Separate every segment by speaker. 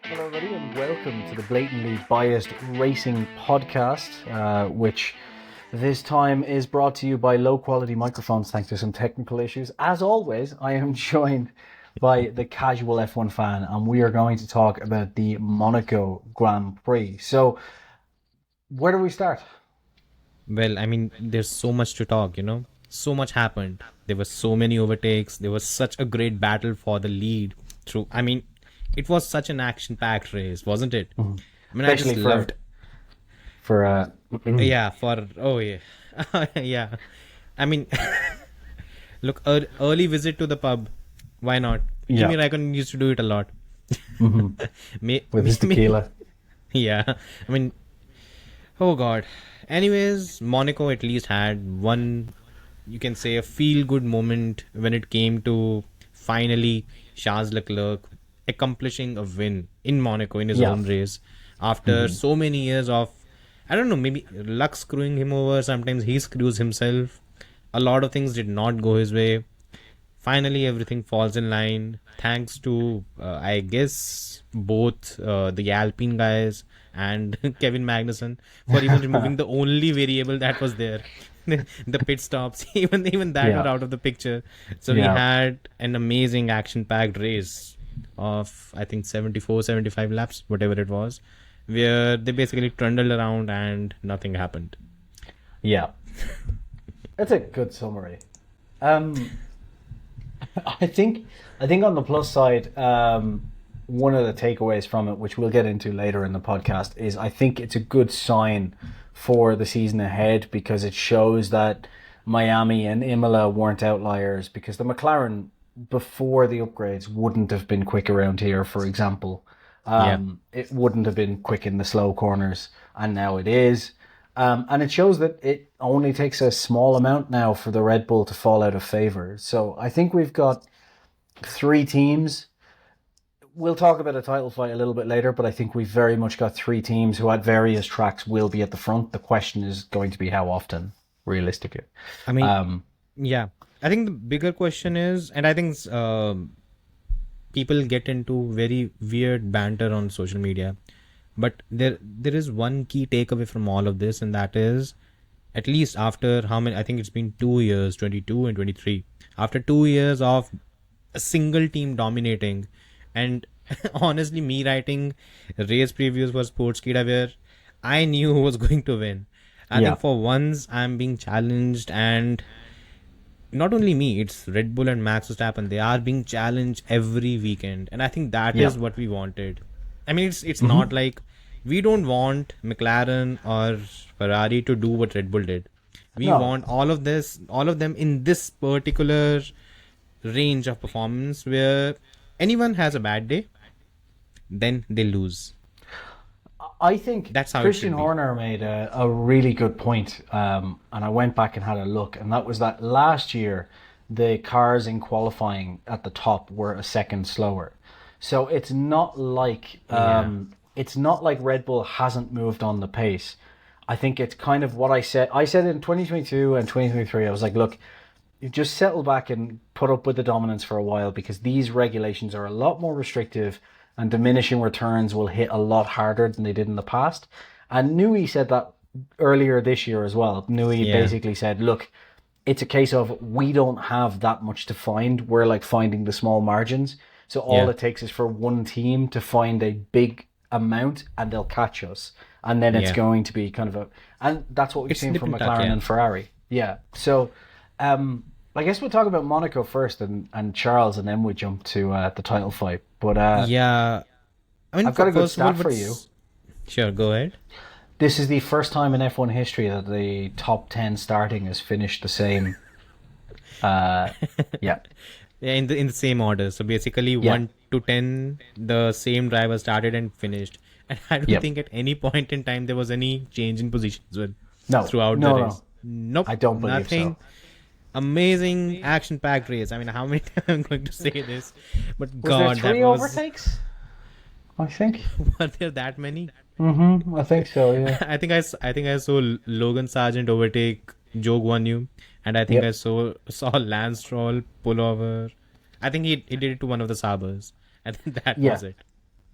Speaker 1: Hello, everybody, and welcome to the Blatantly Biased Racing Podcast, which this time is brought to you by low-quality microphones thanks to some technical issues. As always, I am joined by the casual F1 fan, and we are going to talk about the Monaco Grand Prix. So, where do we start?
Speaker 2: Well, I mean, there's so much to talk, So much happened. There were so many overtakes. There was such a great battle for the lead through. I mean, it was such an action-packed race, wasn't it?
Speaker 1: Mm-hmm.
Speaker 2: I mean,
Speaker 1: Especially
Speaker 2: I just loved. Yeah. I mean, look, early visit to the pub. Why not?
Speaker 1: Yeah.
Speaker 2: Kimi Raikkonen used to do it a lot.
Speaker 1: With his tequila.
Speaker 2: Yeah. I mean, oh God. Anyways, Monaco at least had one, you can say, a feel-good moment when it came to finally Charles Leclerc accomplishing a win in Monaco in his own race after so many years of, I don't know, maybe luck screwing him over. Sometimes he screws himself. A lot of things did not go his way. Finally, everything falls in line thanks to, I guess, both the Alpine guys and Kevin Magnussen for even removing the only variable that was there. The pit stops, even that were out of the picture. So we had an amazing action-packed race of, I think, 75 laps, whatever it was, where they basically trundled around and nothing happened.
Speaker 1: Yeah. That's a good summary. I think on the plus side, one of the takeaways from it, which we'll get into later in the podcast, is I think it's a good sign for the season ahead because it shows that Miami and Imola weren't outliers, because the McLaren before the upgrades wouldn't have been quick around here, for example. It wouldn't have been quick in the slow corners, and now it is. And it shows that it only takes a small amount now for the Red Bull to fall out of favour. So I think we've got three teams. We'll talk about a title fight a little bit later, but I think we've very much got three teams who at various tracks will be at the front. The question is going to be how often, realistically.
Speaker 2: I mean, I think the bigger question is, and I think people get into very weird banter on social media, but there is one key takeaway from all of this, and that is, at least after how many, I think it's been 2 years, 22 and 23, after 2 years of a single team dominating, and honestly, me writing race previews for Sportskeeda where I knew who was going to win. I think for once I'm being challenged, and not only me, it's Red Bull and Max Verstappen. They are being challenged every weekend, and I think that is what we wanted. I mean, it's not like we don't want McLaren or Ferrari to do what Red Bull did. We want all of them in this particular range of performance where anyone has a bad day, then they lose.
Speaker 1: I think
Speaker 2: that's how
Speaker 1: Christian Horner made a really good point, and I went back and had a look, and that was that last year the cars in qualifying at the top were a second slower. So it's not like Red Bull hasn't moved on the pace. I think it's kind of what I said. I said in 2022 and 2023, I was like, look, you just settle back and put up with the dominance for a while, because these regulations are a lot more restrictive and diminishing returns will hit a lot harder than they did in the past. And Nui said that earlier this year as well. Nui basically said, look, it's a case of we don't have that much to find. We're like finding the small margins. So all it takes is for one team to find a big amount and they'll catch us. And then it's going to be kind of and that's what we've seen from McLaren and Ferrari. Yeah. So I guess we'll talk about Monaco first and Charles, and then we jump to the title fight. But
Speaker 2: I mean,
Speaker 1: I've got a good stat for you.
Speaker 2: Sure, go ahead.
Speaker 1: This is the first time in F1 history that the top 10 starting has finished the same.
Speaker 2: In the same order. So basically, 1 to 10, the same driver started and finished. And I don't think at any point in time there was any change in positions throughout the race. Nope.
Speaker 1: I don't believe so.
Speaker 2: Amazing action-packed race. I mean, how many times I'm going to say this? But
Speaker 1: was
Speaker 2: God,
Speaker 1: there three overtakes? I think.
Speaker 2: Were there that many?
Speaker 1: I think so. Yeah.
Speaker 2: I think I saw Logan Sargent overtake Joe Guanyu, and I think I saw Lance Stroll pull over. I think he did it to one of the Sabers. I think that was it.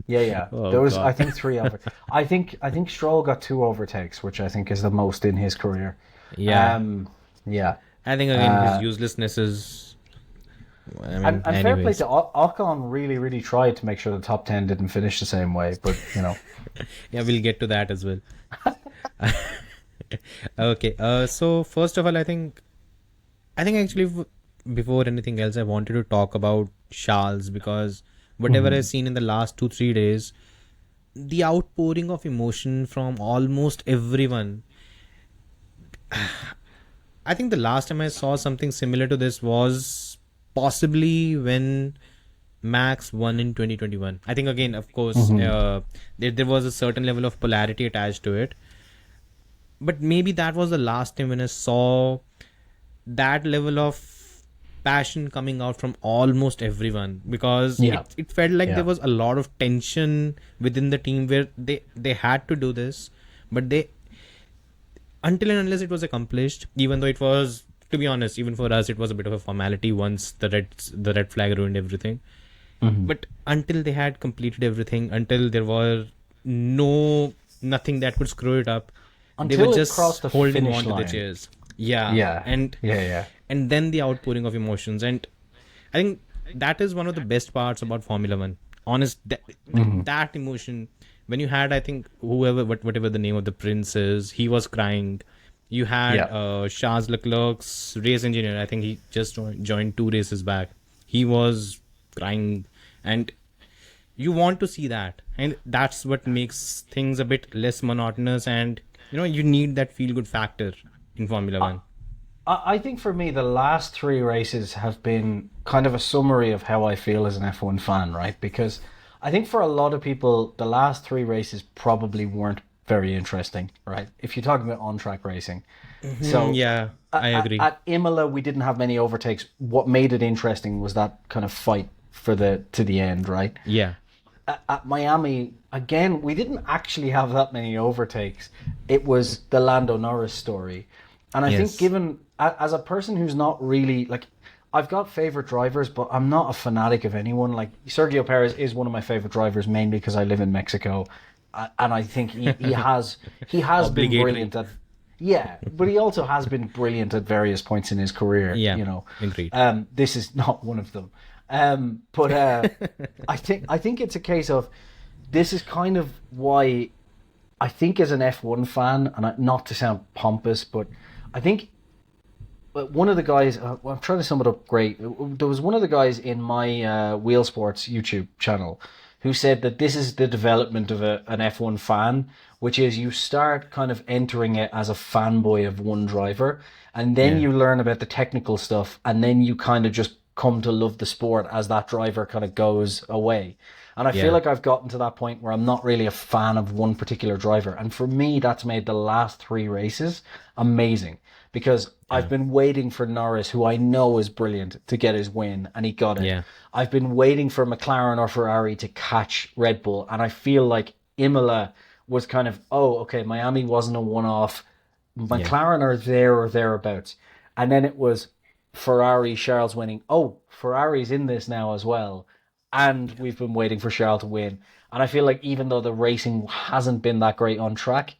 Speaker 1: Yeah.
Speaker 2: Oh
Speaker 1: There was, I
Speaker 2: God.
Speaker 1: think, three over. I think Stroll got two overtakes, which I think is the most in his career.
Speaker 2: Yeah.
Speaker 1: Um, yeah.
Speaker 2: I think again his
Speaker 1: Uh,
Speaker 2: uselessness is. I
Speaker 1: and,
Speaker 2: mean,
Speaker 1: and fair play to
Speaker 2: anyways.
Speaker 1: Ocon, really, really tried to make sure the top 10 didn't finish the same way, but
Speaker 2: Yeah, we'll get to that as well. Okay. So first of all, I think actually before anything else, I wanted to talk about Charles because whatever I've
Speaker 1: Mhm.
Speaker 2: seen in the last 2-3 days, the outpouring of emotion from almost everyone. I think the last time I saw something similar to this was possibly when Max won in 2021. I think again, of course,
Speaker 1: Mhm.
Speaker 2: there was a certain level of polarity attached to it, but maybe that was the last time when I saw that level of passion coming out from almost everyone, because
Speaker 1: Yeah.
Speaker 2: it felt like there
Speaker 1: Yeah.
Speaker 2: was a lot of tension within the team where they had to do this, but they, until and unless it was accomplished, even though it was, to be honest, even for us it was a bit of a formality once the red flag ruined everything,
Speaker 1: Mhm.
Speaker 2: but until they had completed everything, until there were nothing that could screw it up, they were
Speaker 1: Until it crossed
Speaker 2: just
Speaker 1: the
Speaker 2: holding
Speaker 1: finish
Speaker 2: on to the
Speaker 1: line.
Speaker 2: chairs. Yeah.
Speaker 1: Yeah.
Speaker 2: and
Speaker 1: Yeah.
Speaker 2: and then the outpouring of emotions, and I think that is one of the best parts about Formula One. Honest, that emotion when you had, I think, whatever the name of the prince is, he was crying. You had
Speaker 1: Yeah.
Speaker 2: Charles Leclerc's race engineer. I think he just joined 2 races back. He was crying, and you want to see that, and that's what makes things a bit less monotonous. And you need that feel good factor in Formula
Speaker 1: I,
Speaker 2: One.
Speaker 1: I think for me, the last three races have been kind of a summary of how I feel as an F1 fan, right? Because I think for a lot of people, the last three races probably weren't very interesting, right? If you're talking about on-track racing. So
Speaker 2: Yeah, I agree.
Speaker 1: at Imola, we didn't have many overtakes. What made it interesting was that kind of fight to the end, right?
Speaker 2: Yeah,
Speaker 1: At Miami, again, we didn't actually have that many overtakes. It was the Lando Norris story. And I think,
Speaker 2: yes,
Speaker 1: given as a person who's not really like, I've got favorite drivers, but I'm not a fanatic of anyone. Like Sergio Perez is one of my favorite drivers, mainly because I live in Mexico, and I think he has been
Speaker 2: obligatory.
Speaker 1: brilliant at. Yeah, but he also has been brilliant at various points in his career.
Speaker 2: Yeah, agreed.
Speaker 1: This is not one of them. But I think it's a case of this is kind of why I think as an F1 fan, and not to sound pompous, but I think one of the guys, I'm trying to sum it up great. There was one of the guys in my Wheel Sports YouTube channel who said that this is the development of an F1 fan, which is you start kind of entering it as a fanboy of one driver, and then
Speaker 2: Yeah,
Speaker 1: you learn about the technical stuff, and then you kind of just come to love the sport as that driver kind of goes away. And I feel
Speaker 2: yeah,
Speaker 1: like I've gotten to that point where I'm not really a fan of one particular driver. And for me, that's made the last three races amazing because I've
Speaker 2: yeah,
Speaker 1: been waiting for Norris, who I know is brilliant, to get his win, and he got it.
Speaker 2: yeah,
Speaker 1: I've been waiting for McLaren or Ferrari to catch Red Bull, and I feel like Imola was kind of, oh, okay, Miami wasn't a one-off.
Speaker 2: yeah,
Speaker 1: McLaren are there or thereabouts. And then it was Ferrari, Charles winning. Oh, Ferrari's in this now as well. And we've been waiting for Charles to win. And I feel like even though the racing hasn't been that great on track,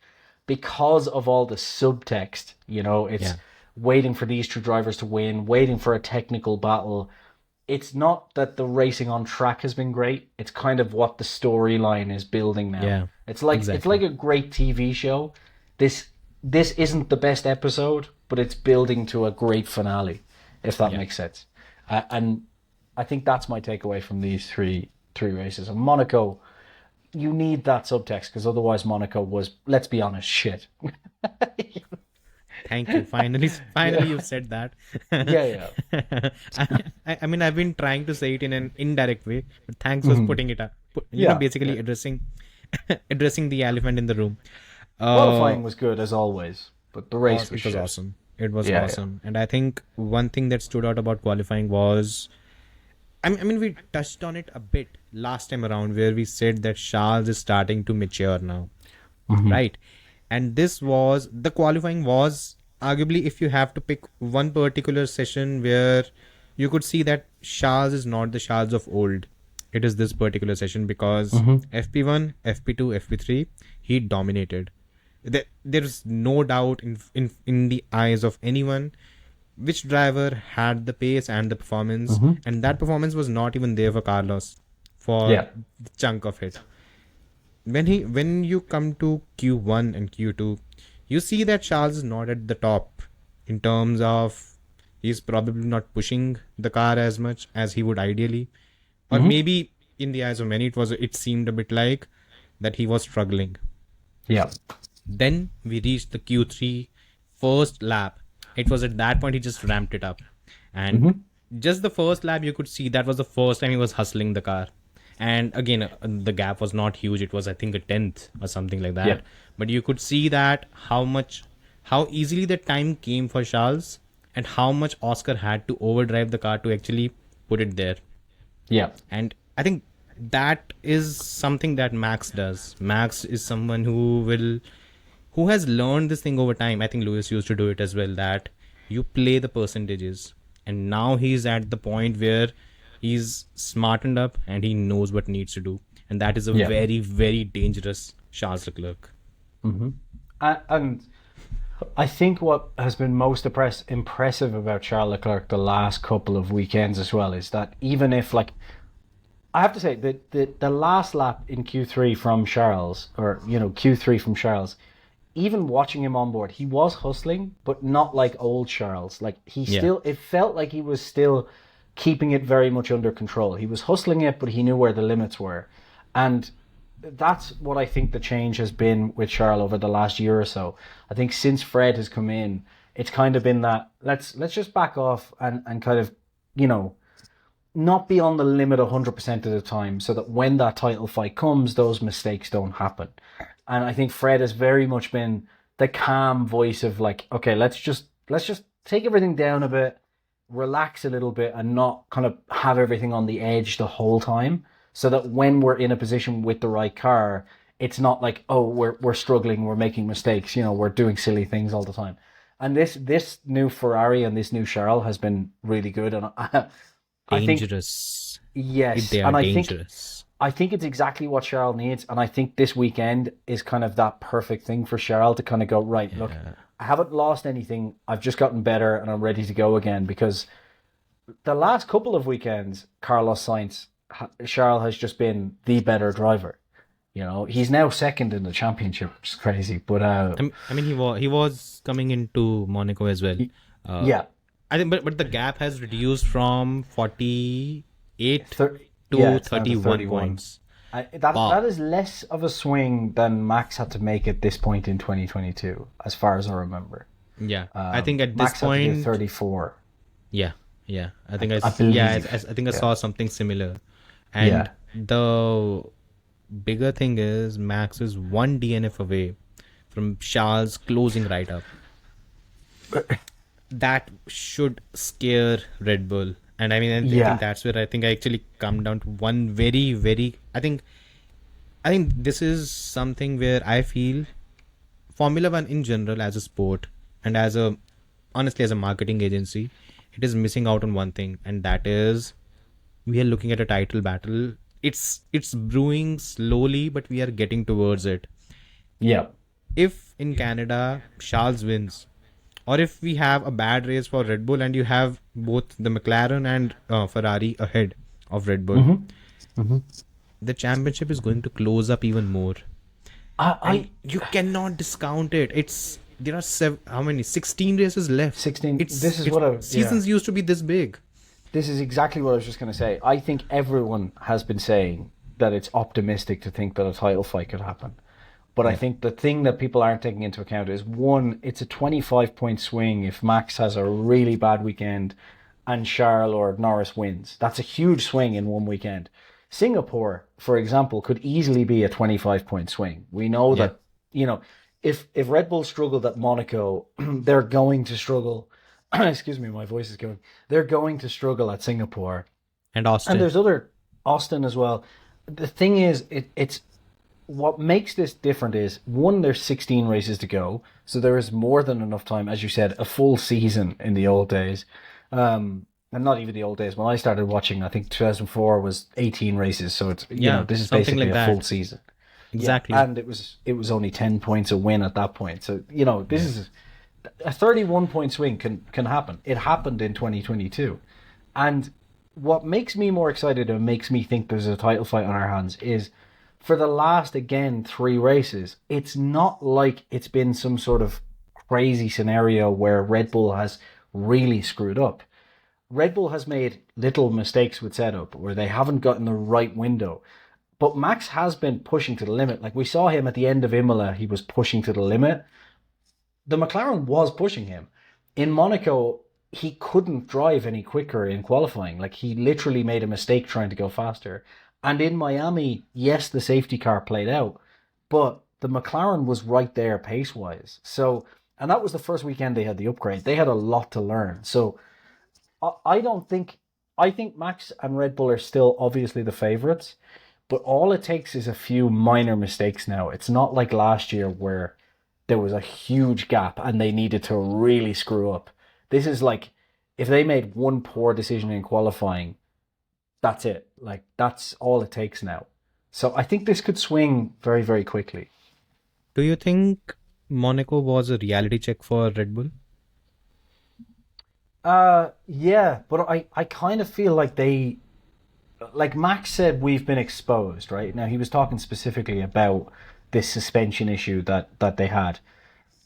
Speaker 1: because of all the subtext, it's
Speaker 2: yeah,
Speaker 1: waiting for these two drivers to win, waiting for a technical battle. It's not that the racing on track has been great. It's kind of what the storyline is building now.
Speaker 2: yeah.
Speaker 1: It's like
Speaker 2: Exactly.
Speaker 1: a great TV show. This this isn't the best episode, but it's building to a great finale, if that
Speaker 2: Yeah.
Speaker 1: makes sense. And I think that's my takeaway from these three races. And Monaco, you need that subtext because otherwise Monaco was, let's be honest, shit.
Speaker 2: Thank you. Finally, finally,
Speaker 1: Yeah,
Speaker 2: you said that.
Speaker 1: yeah,
Speaker 2: I mean, I've been trying to say it in an indirect way, but thanks for
Speaker 1: yeah.
Speaker 2: putting it up.
Speaker 1: Yeah,
Speaker 2: Basically
Speaker 1: yeah.
Speaker 2: addressing, addressing the elephant in the room. Uh,
Speaker 1: Qualifying was good as always, but the race was
Speaker 2: it was
Speaker 1: shit.
Speaker 2: awesome. It was
Speaker 1: Yeah, yeah.
Speaker 2: awesome, and I think one thing that stood out about qualifying was, I mean, we touched on it a bit last time around, where we said that Charles is starting to mature now,
Speaker 1: Hmm.
Speaker 2: right? And the qualifying was arguably, if you have to pick one particular session where you could see that Charles is not the Charles of old. it is this particular session because FP1, FP2, FP3, he dominated. There's no doubt in the eyes of anyone which driver had the pace and the performance, and that performance was not even there for Carlos for the chunk of it. When you come to Q1 and Q2, you see that Charles is not at the top in terms of he's probably not pushing the car as much as he would ideally, or maybe in the eyes of many it seemed a bit like that he was struggling.
Speaker 1: Yeah.
Speaker 2: Then we reached the Q3 first lap. It was at that point he just ramped it up, and just the first lap you could see that was the first time he was hustling the car. And again, the gap was not huge. It was, I think, a 10th or something like that. But you could see that how easily the time came for Charles, and how much Oscar had to overdrive the car to actually put it there.
Speaker 1: Yeah.
Speaker 2: And I think that is something that Max does. Max is someone who has learned this thing over time. I think Lewis used to do it as well, that you play the percentages. And now he's at the point where he's smartened up and he knows what needs to do. And that is a very, very dangerous Charles Leclerc.
Speaker 1: And I think what has been most impressive about Charles Leclerc the last couple of weekends as well is that even if, like, I have to say that the last lap in Q3 from Charles, or, Q3 from Charles, even watching him on board, he was hustling, but not like old Charles. Like, it felt like he was still keeping it very much under control. He was hustling it, but he knew where the limits were. And that's what I think the change has been with Charles over the last year or so. I think since Fred has come in, it's kind of been that let's just back off and kind of, not be on the limit 100% of the time, so that when that title fight comes, those mistakes don't happen. And I think Fred has very much been the calm voice of, like, okay, let's just take everything down a bit, relax a little bit, and not kind of have everything on the edge the whole time, so that when we're in a position with the right car, it's not like, oh, we're struggling, we're making mistakes, we're doing silly things all the time. And this new Ferrari and this new Charles has been really good, and
Speaker 2: dangerous.
Speaker 1: Yes,
Speaker 2: they are dangerous.
Speaker 1: I think it's exactly what Charles needs, and I think this weekend is kind of that perfect thing for Charles to kind of go, right, look, I haven't lost anything, I've just gotten better, and I'm ready to go again. Because the last couple of weekends, Carlos Sainz, Charles has just been the better driver. He's now second in the championship, which is crazy. But
Speaker 2: I mean, he was coming into Monaco as well. I think, but the gap has reduced from 48 to 31 points.
Speaker 1: That is less of a swing than Max had to make at this point in 2022, as far as I remember.
Speaker 2: I think at
Speaker 1: Max
Speaker 2: this point,
Speaker 1: had to do 34.
Speaker 2: I think I saw something similar. And the bigger thing is Max is one DNF away from Charles closing right up. That should scare Red Bull. And I mean, I think that's where I actually come down to one very, very... I think this is something where I feel Formula One in general as a sport and honestly as a marketing agency, it is missing out on one thing, and that is we are looking at a title battle. It's brewing slowly, but we are getting towards it.
Speaker 1: Yeah.
Speaker 2: If in Canada Charles wins, or if we have a bad race for Red Bull and you have both the McLaren and Ferrari ahead of Red Bull, the championship is going to close up even more. You cannot discount it. There are 16 races left.
Speaker 1: 16.
Speaker 2: Seasons used to be this big.
Speaker 1: This is exactly what I was just going to say. I think everyone has been saying that it's optimistic to think that a title fight could happen. But I think the thing that people aren't taking into account is, one, it's a 25-point swing if Max has a really bad weekend and Charles or Norris wins. That's a huge swing in one weekend. Singapore, for example, could easily be a 25-point swing. We know that, if Red Bull struggled at Monaco, they're going to struggle. Excuse me, my voice is going. They're going to struggle at Singapore.
Speaker 2: And Austin.
Speaker 1: And there's Austin as well. The thing is, it's what makes this different is, one, there's 16 races to go, so there is more than enough time, as you said, a full season in the old days. and not even the old days. When I started watching, I think 2004 was 18 races, so it's this is
Speaker 2: something
Speaker 1: basically
Speaker 2: like
Speaker 1: a
Speaker 2: that.
Speaker 1: full season.
Speaker 2: Exactly.
Speaker 1: Yeah, and it was only 10 points a win at that point. So this is a 31 point swing can happen. It happened in 2022, and what makes me more excited and makes me think there's a title fight on our hands is for the last, again, 3 races, it's not like it's been some sort of crazy scenario where Red Bull has really screwed up. Red Bull has made little mistakes with setup where they haven't gotten the right window. But Max has been pushing to the limit. Like we saw him at the end of Imola, he was pushing to the limit. The McLaren was pushing him. In Monaco, he couldn't drive any quicker in qualifying. Like he literally made a mistake trying to go faster. And in Miami, yes, the safety car played out, but the McLaren was right there pace-wise. So, and that was the first weekend they had the upgrade. They had a lot to learn. So I think Max and Red Bull are still obviously the favourites, but all it takes is a few minor mistakes now. It's not like last year where there was a huge gap and they needed to really screw up. This is like, if they made one poor decision in qualifying, that's it. Like, that's all it takes now. So I think this could swing very, very quickly.
Speaker 2: Do you think Monaco was a reality check for Red Bull?
Speaker 1: Yeah, but I kind of feel like like Max said, we've been exposed, right? Now, he was talking specifically about this suspension issue that they had.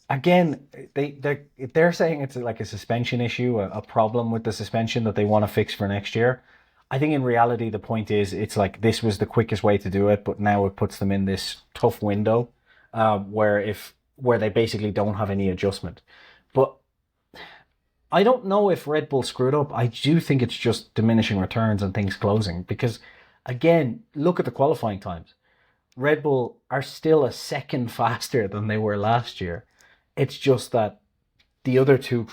Speaker 1: Again, they're saying it's like a suspension issue, a problem with the suspension that they want to fix for next year. I think in reality, the point is it's like this was the quickest way to do it, but now it puts them in this tough window where they basically don't have any adjustment. But I don't know if Red Bull screwed up. I do think it's just diminishing returns and things closing because, again, look at the qualifying times. Red Bull are still a second faster than they were last year. It's just that the other two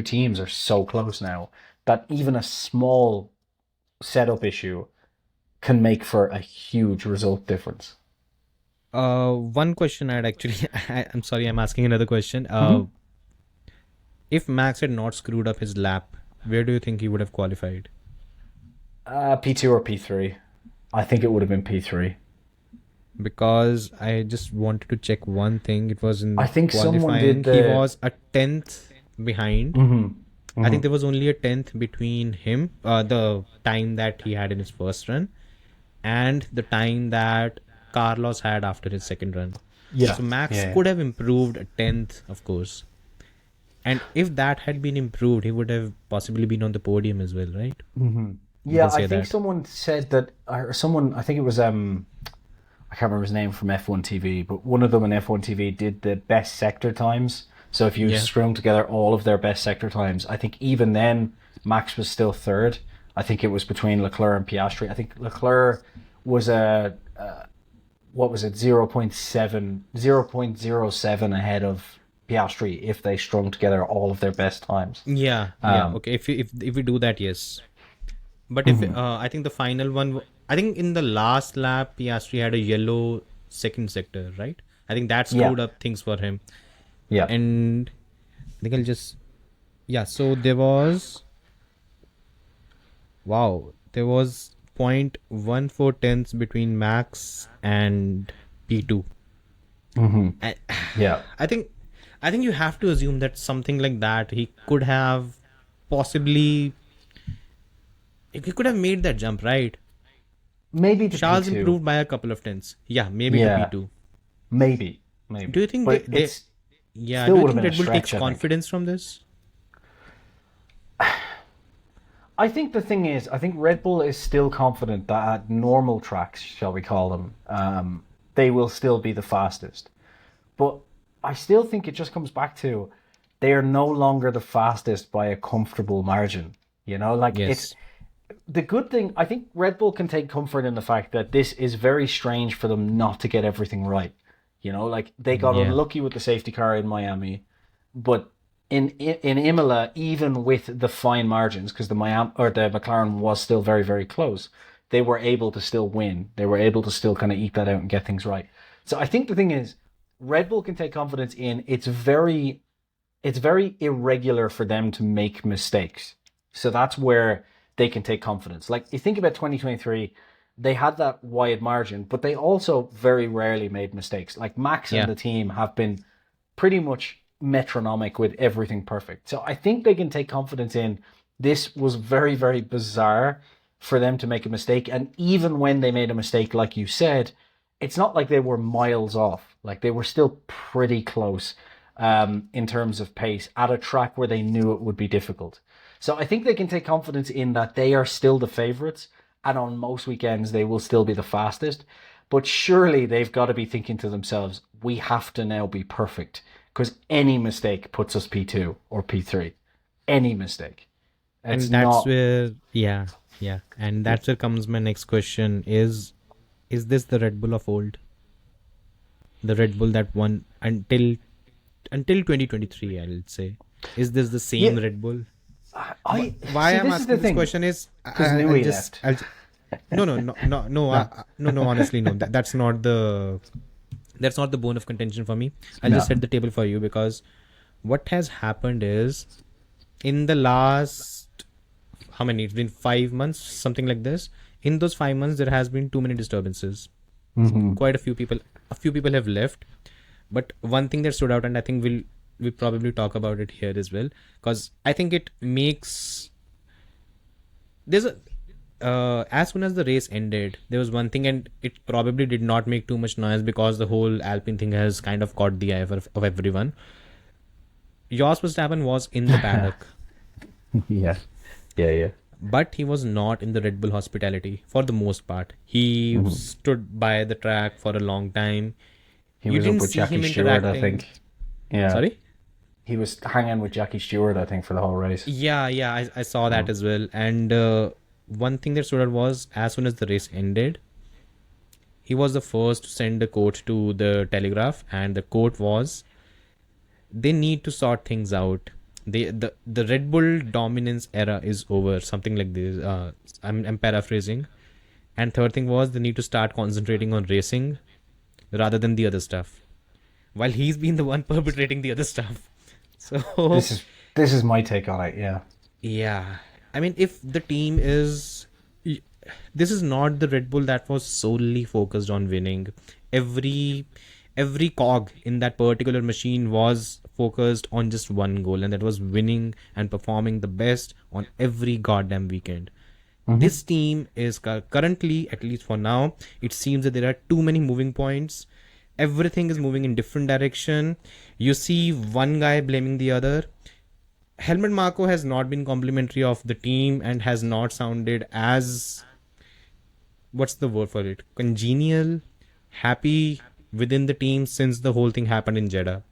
Speaker 1: teams are so close now that even a small setup issue can make for a huge result difference.
Speaker 2: One question I'd actually, I'm sorry, I'm asking another question. If Max had not screwed up his lap, where do you think he would have qualified?
Speaker 1: P2 or P3. I think it would have been P3.
Speaker 2: Because I just wanted to check one thing. It was in
Speaker 1: I think
Speaker 2: qualifying.
Speaker 1: Someone did
Speaker 2: He was a 10th behind.
Speaker 1: Mm-hmm.
Speaker 2: I think there was only a 10th between him, the time that he had in his first run, and the time that Carlos had after his second run.
Speaker 1: Yeah.
Speaker 2: So Max could have improved a 10th, of course. And if that had been improved, he would have possibly been on the podium as well, right?
Speaker 1: Mm-hmm. Yeah, I think someone said that, or someone, I think it was, I can't remember his name from F1 TV, but one of them on F1 TV did the best sector times. So if you strung together all of their best sector times, I think even then, Max was still third. I think it was between Leclerc and Piastri. I think Leclerc was what was it, 0.07 ahead of Piastri if they strung together all of their best times.
Speaker 2: Yeah. Okay. If we do that, yes. But if I think the final one, I think in the last lap, Piastri had a yellow second sector, right? I think that screwed up things for him.
Speaker 1: Yeah.
Speaker 2: And I think I'll just, so there was 0.14 tenths between Max and P2.
Speaker 1: Yeah.
Speaker 2: I think you have to assume that something like that he could have possibly, he could have made that jump, right?
Speaker 1: Maybe to
Speaker 2: Charles
Speaker 1: P2.
Speaker 2: improved by a couple of tenths. Yeah, maybe to P2.
Speaker 1: Maybe.
Speaker 2: Do you think
Speaker 1: but
Speaker 2: do you think Red Bull takes confidence from this?
Speaker 1: I think the thing is, I think Red Bull is still confident that at normal tracks, shall we call them, they will still be the fastest. But I still think it just comes back to they are no longer the fastest by a comfortable margin. It's the good thing. I think Red Bull can take comfort in the fact that this is very strange for them not to get everything right. They got unlucky with the safety car in Miami, but in Imola, even with the fine margins, because the McLaren was still very, very close, they were able to still win. They were able to still kind of eke that out and get things right. So I think the thing is, Red Bull can take confidence in it's very irregular for them to make mistakes. So that's where they can take confidence. Like, you think about 2023, they had that wide margin, but they also very rarely made mistakes. Like, Max and the team have been pretty much metronomic with everything perfect. So I think they can take confidence in this was very, very bizarre for them to make a mistake. And even when they made a mistake, like you said, it's not like they were miles off. Like, they were still pretty close in terms of pace at a track where they knew it would be difficult. So I think they can take confidence in that they are still the favourites, and on most weekends they will still be the fastest. But surely they've got to be thinking to themselves, we have to now be perfect, because any mistake puts us P2 or P3. Any mistake.
Speaker 2: And that's where, and that's where comes my next question: is this the Red Bull of old? The Red Bull that won until 2023, I'll say. Is this the same Red Bull? Why I'm asking this question is honestly, no. That's not the bone of contention for me. I'll just set the table for you, because what has happened is, in the last, how many? It's been 5 months, something like this. In those 5 months, there has been too many disturbances. Quite a few people have left. But one thing that stood out, and I think we'll probably talk about it here as well, because I think it makes, there's a as soon as the race ended, there was one thing, and it probably did not make too much noise because the whole Alpine thing has kind of caught the eye of everyone. Jos Verstappen was in the paddock.
Speaker 1: Yeah.
Speaker 2: But he was not in the Red Bull hospitality for the most part. He stood by the track for a long time.
Speaker 1: He was up with Jackie Stewart, I think. Yeah.
Speaker 2: Sorry?
Speaker 1: He was hanging with Jackie Stewart, I think, for the whole race.
Speaker 2: Yeah, I saw that as well. And one thing that stood out was, as soon as the race ended, he was the first to send a quote to the Telegraph, and the quote was, they need to sort things out. The Red Bull dominance era is over, something like this. I'm paraphrasing. And third thing was, they need to start concentrating on racing rather than the other stuff, while he's been the one perpetrating the other stuff. So
Speaker 1: this is my take on it.
Speaker 2: Yeah, I mean, if the team is, this is not the Red Bull that was solely focused on winning. Every cog in that particular machine was focused on just one goal, and that was winning and performing the best on every goddamn weekend. This team is currently, at least for now, it seems that there are too many moving points. Everything is moving in different direction. You see one guy blaming the other. Helmut Marko has not been complimentary of the team and has not sounded as, what's the word for it, congenial, happy within the team since the whole thing happened in Jeddah.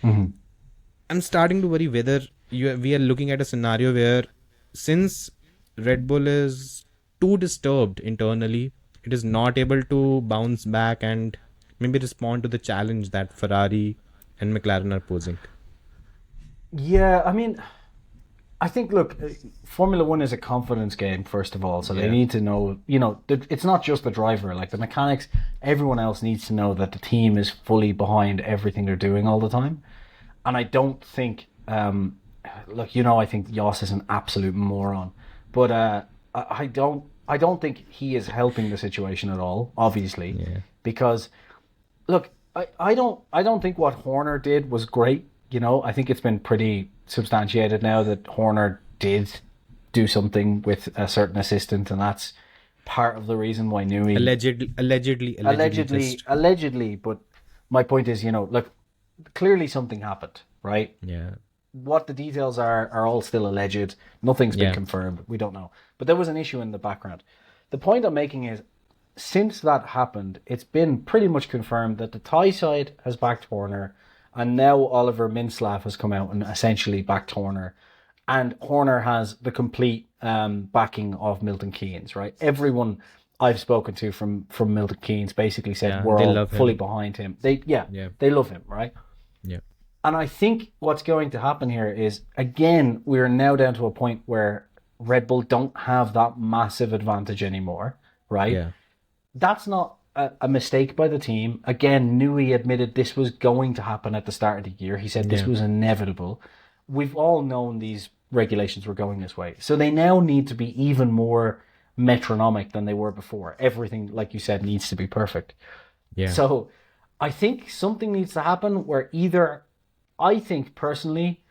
Speaker 2: I'm starting to worry whether we are looking at a scenario where, since Red Bull is too disturbed internally, it is not able to bounce back and maybe respond to the challenge that Ferrari and McLaren are posing.
Speaker 1: Yeah, I mean, I think, look, Formula One is a confidence game, first of all, so they need to know, it's not just the driver, like the mechanics, everyone else needs to know that the team is fully behind everything they're doing all the time. And I don't think, I think Jos is an absolute moron, but I don't think he is helping the situation at all, obviously, because, look, I don't think what Horner did was great. I think it's been pretty substantiated now that Horner did do something with a certain assistant, and that's part of the reason why Newey allegedly. But my point is, look, clearly something happened, right?
Speaker 2: Yeah.
Speaker 1: What the details are all still alleged. Nothing's been confirmed. We don't know. But there was an issue in the background. The point I'm making is, since that happened, it's been pretty much confirmed that the Thai side has backed Horner, and now Oliver Mintzlaff has come out and essentially backed Horner. And Horner has the complete backing of Milton Keynes, right? Everyone I've spoken to from Milton Keynes basically said we're all fully behind him. They love him, right?
Speaker 2: Yeah.
Speaker 1: And I think what's going to happen here is, again, we're now down to a point where Red Bull don't have that massive advantage anymore, right?
Speaker 2: Yeah.
Speaker 1: That's not a mistake by the team. Again, Newey admitted this was going to happen at the start of the year. He said this was inevitable. We've all known these regulations were going this way. So they now need to be even more metronomic than they were before. Everything, like you said, needs to be perfect.
Speaker 2: Yeah.
Speaker 1: So I think something needs to happen where either, I think personally,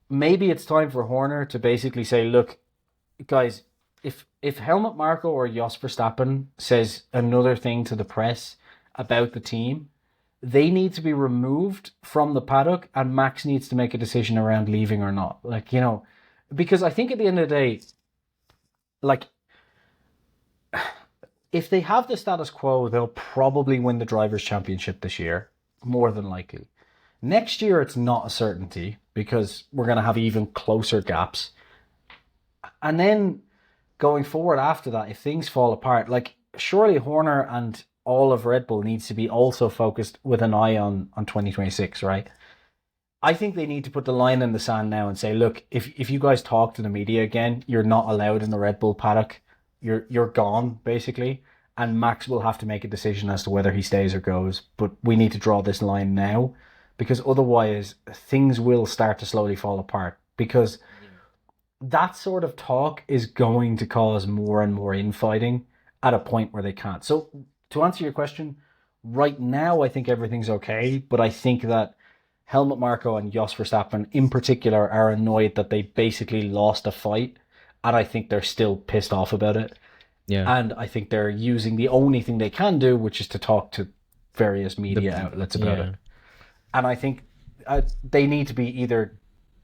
Speaker 1: maybe it's time for Horner to basically say, look, guys, if Helmut Marko or Jos Verstappen says another thing to the press about the team, they need to be removed from the paddock and Max needs to make a decision around leaving or not. Like, you know, because I think at the end of the day, like, if they have the status quo, they'll probably win the Drivers' Championship this year, more than likely. Next year, it's not a certainty because we're going to have even closer gaps. And then going forward after that, if things fall apart, like surely Horner and all of Red Bull needs to be also focused with an eye on 2026, right? I think they need to put the line in the sand now and say, look, if you guys talk to the media again, you're not allowed in the Red Bull paddock. You're gone, basically. And Max will have to make a decision as to whether he stays or goes. But we need to draw this line now because otherwise things will start to slowly fall apart. Because that sort of talk is going to cause more and more infighting at a point where they can't. So to answer your question, right now I think everything's okay, but I think that Helmut Marko and Jos Verstappen in particular are annoyed that they basically lost a fight, and I think they're still pissed off about it.
Speaker 2: Yeah.
Speaker 1: And I think they're using the only thing they can do, which is to talk to various media outlets about it. And I think they need to be either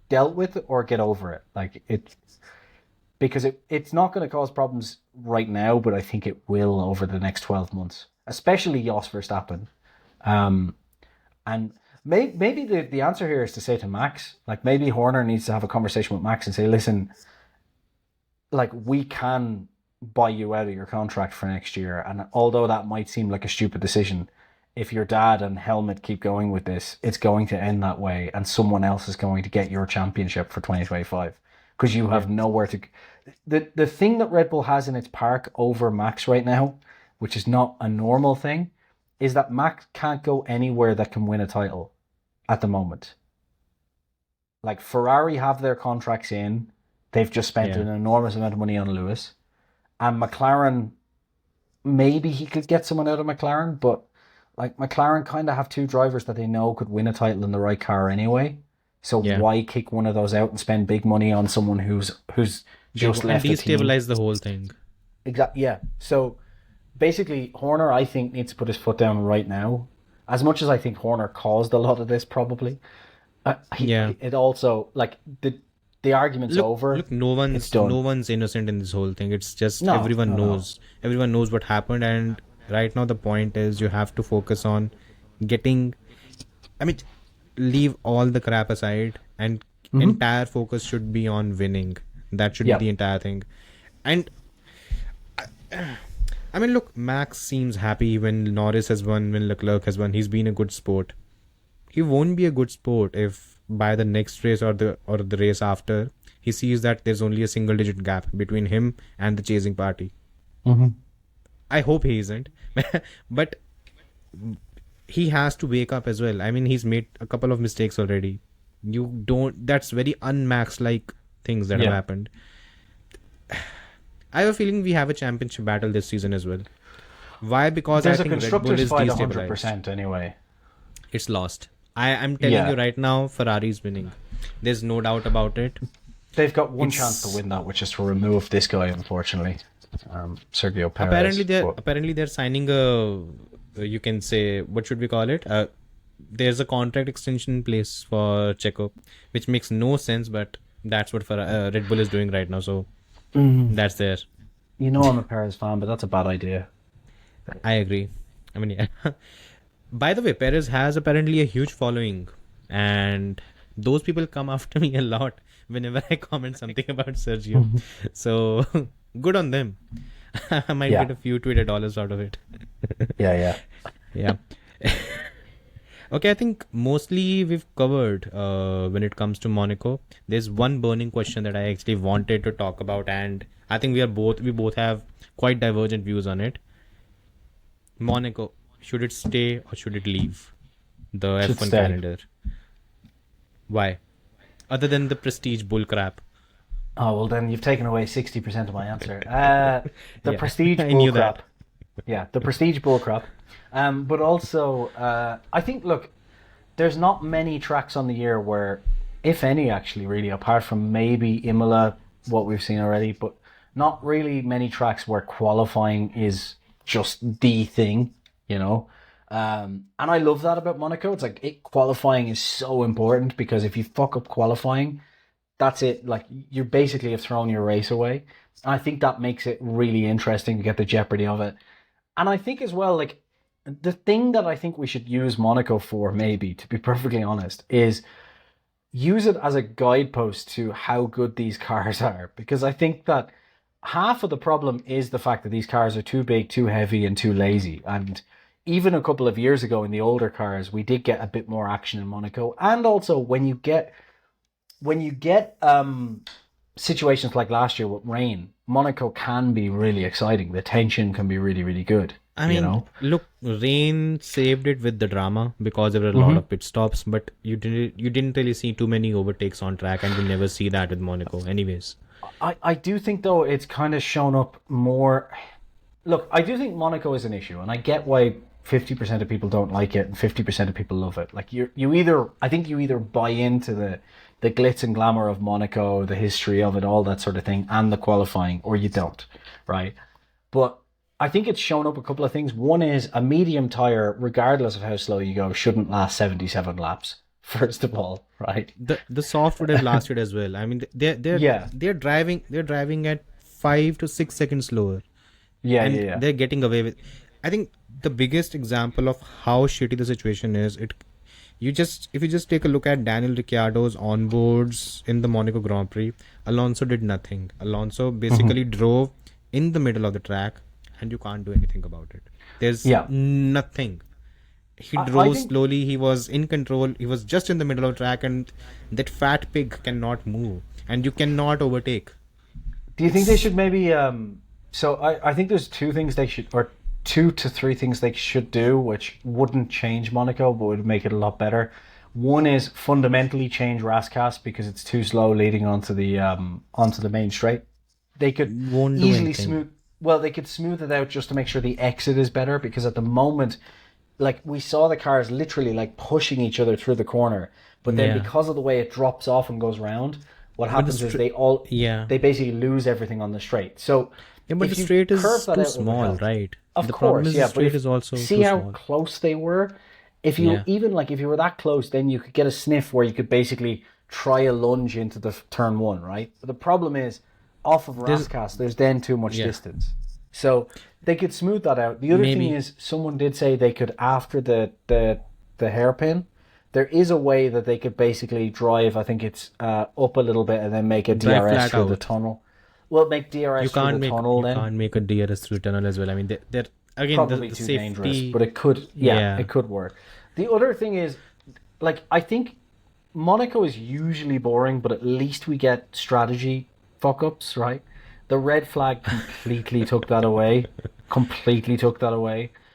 Speaker 1: dealt with or get over it. Like because it's not going to cause problems right now, but I think it will over the next 12 months, especially Jos Verstappen. And maybe the answer here is to say to Max, like maybe Horner needs to have a conversation with Max and say, listen, like we can buy you out of your contract for next year. And although that might seem like a stupid decision, if your dad and Helmut keep going with this, it's going to end that way and someone else is going to get your championship for 2025 because you have nowhere to... The thing that Red Bull has in its park over Max right now, which is not a normal thing, is that Max can't go anywhere that can win a title at the moment. Like Ferrari have their contracts in. They've just spent an enormous amount of money on Lewis. And McLaren, maybe he could get someone out of McLaren, but like McLaren kind of have two drivers that they know could win a title in the right car anyway. So why kick one of those out and spend big money on someone who's just left the team?
Speaker 2: Destabilize the whole thing.
Speaker 1: Exactly. Yeah. So basically, Horner, I think, needs to put his foot down right now. As much as I think Horner caused a lot of this, probably. It also like the argument's over.
Speaker 2: Look, no one's innocent in this whole thing. It's just everyone knows what happened, and right now the point is you have to focus on leave all the crap aside, and entire focus should be on winning. That should be the entire thing. And I mean, look, Max seems happy when Norris has won, when Leclerc has won. He's been a good sport. He won't be a good sport if by the next race or the race after he sees that there's only a single digit gap between him and the chasing party. I hope he isn't, but he has to wake up as well. I mean, he's made a couple of mistakes already. That's very un-Max like things that have happened. I have a feeling we have a championship battle this season as well. Why? Because
Speaker 1: there's
Speaker 2: I think
Speaker 1: a
Speaker 2: Red Bull is
Speaker 1: fight
Speaker 2: destabilized.
Speaker 1: 100% anyway.
Speaker 2: It's lost. I'm telling you right now, Ferrari's winning. There's no doubt about it.
Speaker 1: They've got one chance to win that, which is to remove this guy, unfortunately. Sergio Perez.
Speaker 2: Apparently they're signing you can say, what should we call it? There's a contract extension in place for Checo, which makes no sense, but that's what Red Bull is doing right now. So that's there.
Speaker 1: You know I'm a Perez fan, but that's a bad idea.
Speaker 2: I agree. I mean, yeah. By the way, Perez has apparently a huge following, and those people come after me a lot whenever I comment something about Sergio. So good on them. I might get a few Twitter dollars out of it.
Speaker 1: Yeah.
Speaker 2: Okay, I think mostly we've covered when it comes to Monaco. There's one burning question that I actually wanted to talk about, and I think we both have quite divergent views on it. Monaco, should it stay or should it leave the F1 calendar? Why? Other than the prestige bull crap.
Speaker 1: Oh, well, then you've taken away 60% of my answer. The
Speaker 2: Yeah,
Speaker 1: Prestige
Speaker 2: I knew
Speaker 1: Bullcrap.
Speaker 2: that.
Speaker 1: Yeah, the Prestige Bullcrap. But also, I think, look, there's not many tracks on the year where, if any, actually, really, apart from maybe Imola, what we've seen already, but not really many tracks where qualifying is just the thing, you know. And I love that about Monaco. It's like qualifying is so important because if you fuck up qualifying, that's it. Like you basically have thrown your race away. And I think that makes it really interesting to get the jeopardy of it. And I think as well, like the thing that I think we should use Monaco for, maybe to be perfectly honest, is use it as a guidepost to how good these cars are. Because I think that half of the problem is the fact that these cars are too big, too heavy, and too lazy. And even a couple of years ago in the older cars, we did get a bit more action in Monaco. And also when you get situations like last year with rain, Monaco can be really exciting. The tension can be really, really good.
Speaker 2: I
Speaker 1: You
Speaker 2: mean,
Speaker 1: know?
Speaker 2: look, rain saved it with the drama because there were a lot of pit stops, but you didn't really see too many overtakes on track, and you never see that with Monaco. Anyways,
Speaker 1: I do think though it's kind of shown up more. Look, I do think Monaco is an issue, and I get why 50% of people don't like it and 50% of people love it. Like I think you either buy into the glitz and glamour of Monaco, the history of it, all that sort of thing, and the qualifying, or you don't, right? But I think it's shown up a couple of things. One is a medium tire, regardless of how slow you go, shouldn't last 77 laps. First of all, right?
Speaker 2: the soft would have lasted as well. I mean, they're
Speaker 1: Yeah,
Speaker 2: they're driving at 5 to 6 seconds slower, and
Speaker 1: yeah.
Speaker 2: they're getting away with. I think the biggest example of how shitty the situation is, if you just take a look at Daniel Ricciardo's onboards in the Monaco Grand Prix, Alonso did nothing. Alonso basically drove in the middle of the track, and you can't do anything about it. There's
Speaker 1: Yeah.
Speaker 2: nothing. He
Speaker 1: I
Speaker 2: drove
Speaker 1: think.
Speaker 2: slowly. He was in control. He was just in the middle of the track, and that fat pig cannot move, and you cannot overtake.
Speaker 1: Do you think they should maybe? So I think there's two things they should, or 2 to 3 things they should do, which wouldn't change Monaco, but would make it a lot better. One is fundamentally change Rascas because it's too slow leading onto the main straight. They could
Speaker 2: Won't do
Speaker 1: easily
Speaker 2: anything.
Speaker 1: smooth. Well, they could smooth it out just to make sure the exit is better because at the moment, like we saw the cars literally like pushing each other through the corner, but then
Speaker 2: Yeah.
Speaker 1: because of the way it drops off and goes round, what
Speaker 2: But
Speaker 1: happens is
Speaker 2: yeah.
Speaker 1: they basically lose everything on the straight. So
Speaker 2: Yeah, but
Speaker 1: if
Speaker 2: the
Speaker 1: you
Speaker 2: straight
Speaker 1: curve
Speaker 2: is
Speaker 1: that
Speaker 2: too
Speaker 1: out, it would
Speaker 2: small,
Speaker 1: help.
Speaker 2: right?
Speaker 1: Of
Speaker 2: The problem
Speaker 1: course,
Speaker 2: is
Speaker 1: yeah,
Speaker 2: the
Speaker 1: but
Speaker 2: straight is also
Speaker 1: see
Speaker 2: too
Speaker 1: how
Speaker 2: small.
Speaker 1: close they were. If you
Speaker 2: Yeah.
Speaker 1: if you were that close, then you could get a sniff where you could basically try a lunge into the turn one, right? But the problem is, off of
Speaker 2: There's
Speaker 1: Rascas, there's then too much
Speaker 2: yeah.
Speaker 1: distance. So they could smooth that out. The other thing
Speaker 2: Maybe
Speaker 1: is, someone did say they could after the hairpin. There is a way that they could basically drive. I think it's up a little bit and then make a
Speaker 2: drive
Speaker 1: DRS
Speaker 2: flat
Speaker 1: through the
Speaker 2: out.
Speaker 1: tunnel. Well, make DRS through the tunnel
Speaker 2: You
Speaker 1: then.
Speaker 2: can't make a DRS through tunnel as well. I mean, they're again
Speaker 1: Probably
Speaker 2: the
Speaker 1: too dangerous,
Speaker 2: safety.
Speaker 1: but it could,
Speaker 2: Yeah.
Speaker 1: it could work. The other thing is, like, I think Monaco is usually boring, but at least we get strategy fuck ups, right? The red flag completely took that away,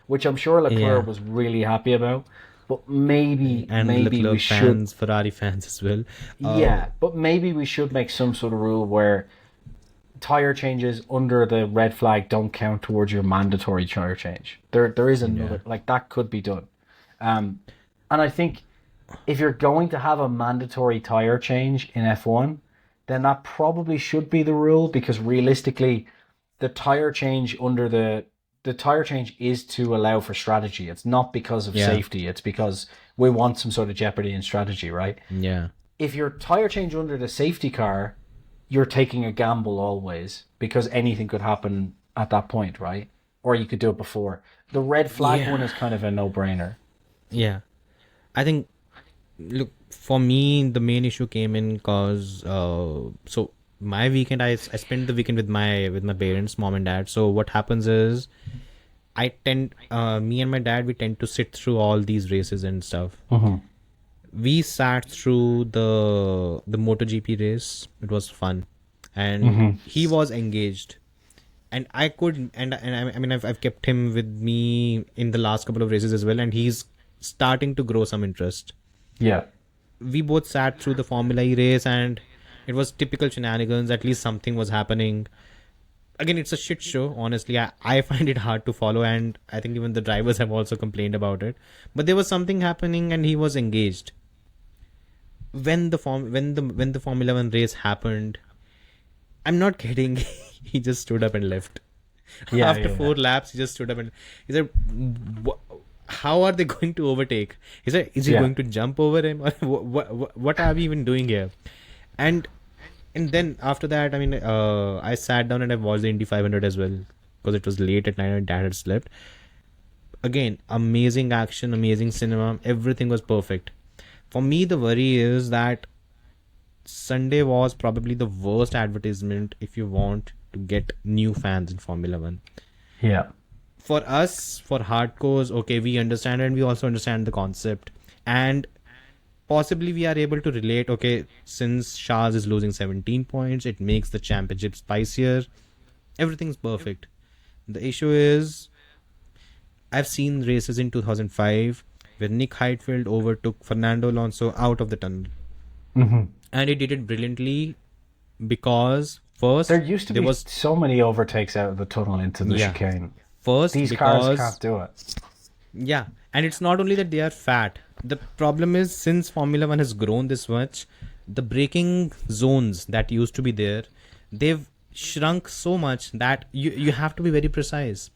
Speaker 1: which I'm sure Leclerc
Speaker 2: Yeah.
Speaker 1: was really happy about. But maybe
Speaker 2: And
Speaker 1: we
Speaker 2: Leclerc
Speaker 1: should,
Speaker 2: fans, Ferrari fans as well.
Speaker 1: yeah, but maybe we should make some sort of rule where tire changes under the red flag don't count towards your mandatory tire change. There is another, like, that could be done. And I think if you're going to have a mandatory tire change in F1, then that probably should be the rule because realistically, the tire change is to allow for strategy. It's not because of
Speaker 2: Yeah.
Speaker 1: safety. It's because we want some sort of jeopardy in strategy, right?
Speaker 2: Yeah.
Speaker 1: If your tire change under the safety car, you're taking a gamble always because anything could happen at that point, right? Or you could do it before. The red flag
Speaker 2: Yeah.
Speaker 1: one is kind of a no-brainer.
Speaker 2: Yeah. I think, look, for me, the main issue came in because, so my weekend, I spent the weekend with my parents, mom and dad. So what happens is, me and my dad, we tend to sit through all these races and stuff. We sat through the MotoGP race. It was fun, and he was engaged, and I could, and I mean, I've kept him with me in the last couple of races as well, and he's starting to grow some interest.
Speaker 1: Yeah.
Speaker 2: We both sat through the Formula E race, and It was typical shenanigans. At least something was happening. Again, it's a shit show. Honestly, I find it hard to follow, and I think even the drivers have also complained about it. But there was something happening, and he was engaged. When the Formula One race happened, I'm not kidding. He just stood up and left. After 4 laps, he just stood up and he said, "How are they going to overtake?" He said, "Is he going to jump over him? What are we even doing here?" And then after that, I mean, I sat down and I watched the Indy 500 as well because it was late at night and Dad had slept. Again, amazing action, amazing cinema. Everything was perfect. For me, the worry is that Sunday was probably the worst advertisement if you want to get new fans in Formula One.
Speaker 1: Yeah.
Speaker 2: For us, for hardcores, okay, we understand and we also understand the concept. And possibly we are able to relate, okay, since Charles is losing 17 points, it makes the championship spicier. Everything's perfect. The issue is, I've seen races in 2005 where Nick Heidfeld overtook Fernando Alonso out of the tunnel.
Speaker 1: Mm-hmm.
Speaker 2: And he did it brilliantly because first...
Speaker 1: There used to be so many overtakes out of the tunnel into the chicane.
Speaker 2: First,
Speaker 1: these cars can't do it.
Speaker 2: Yeah, and it's not only that they are fat. The problem is, since Formula One has grown this much, the braking zones that used to be there, they've shrunk so much that you have to be very precise.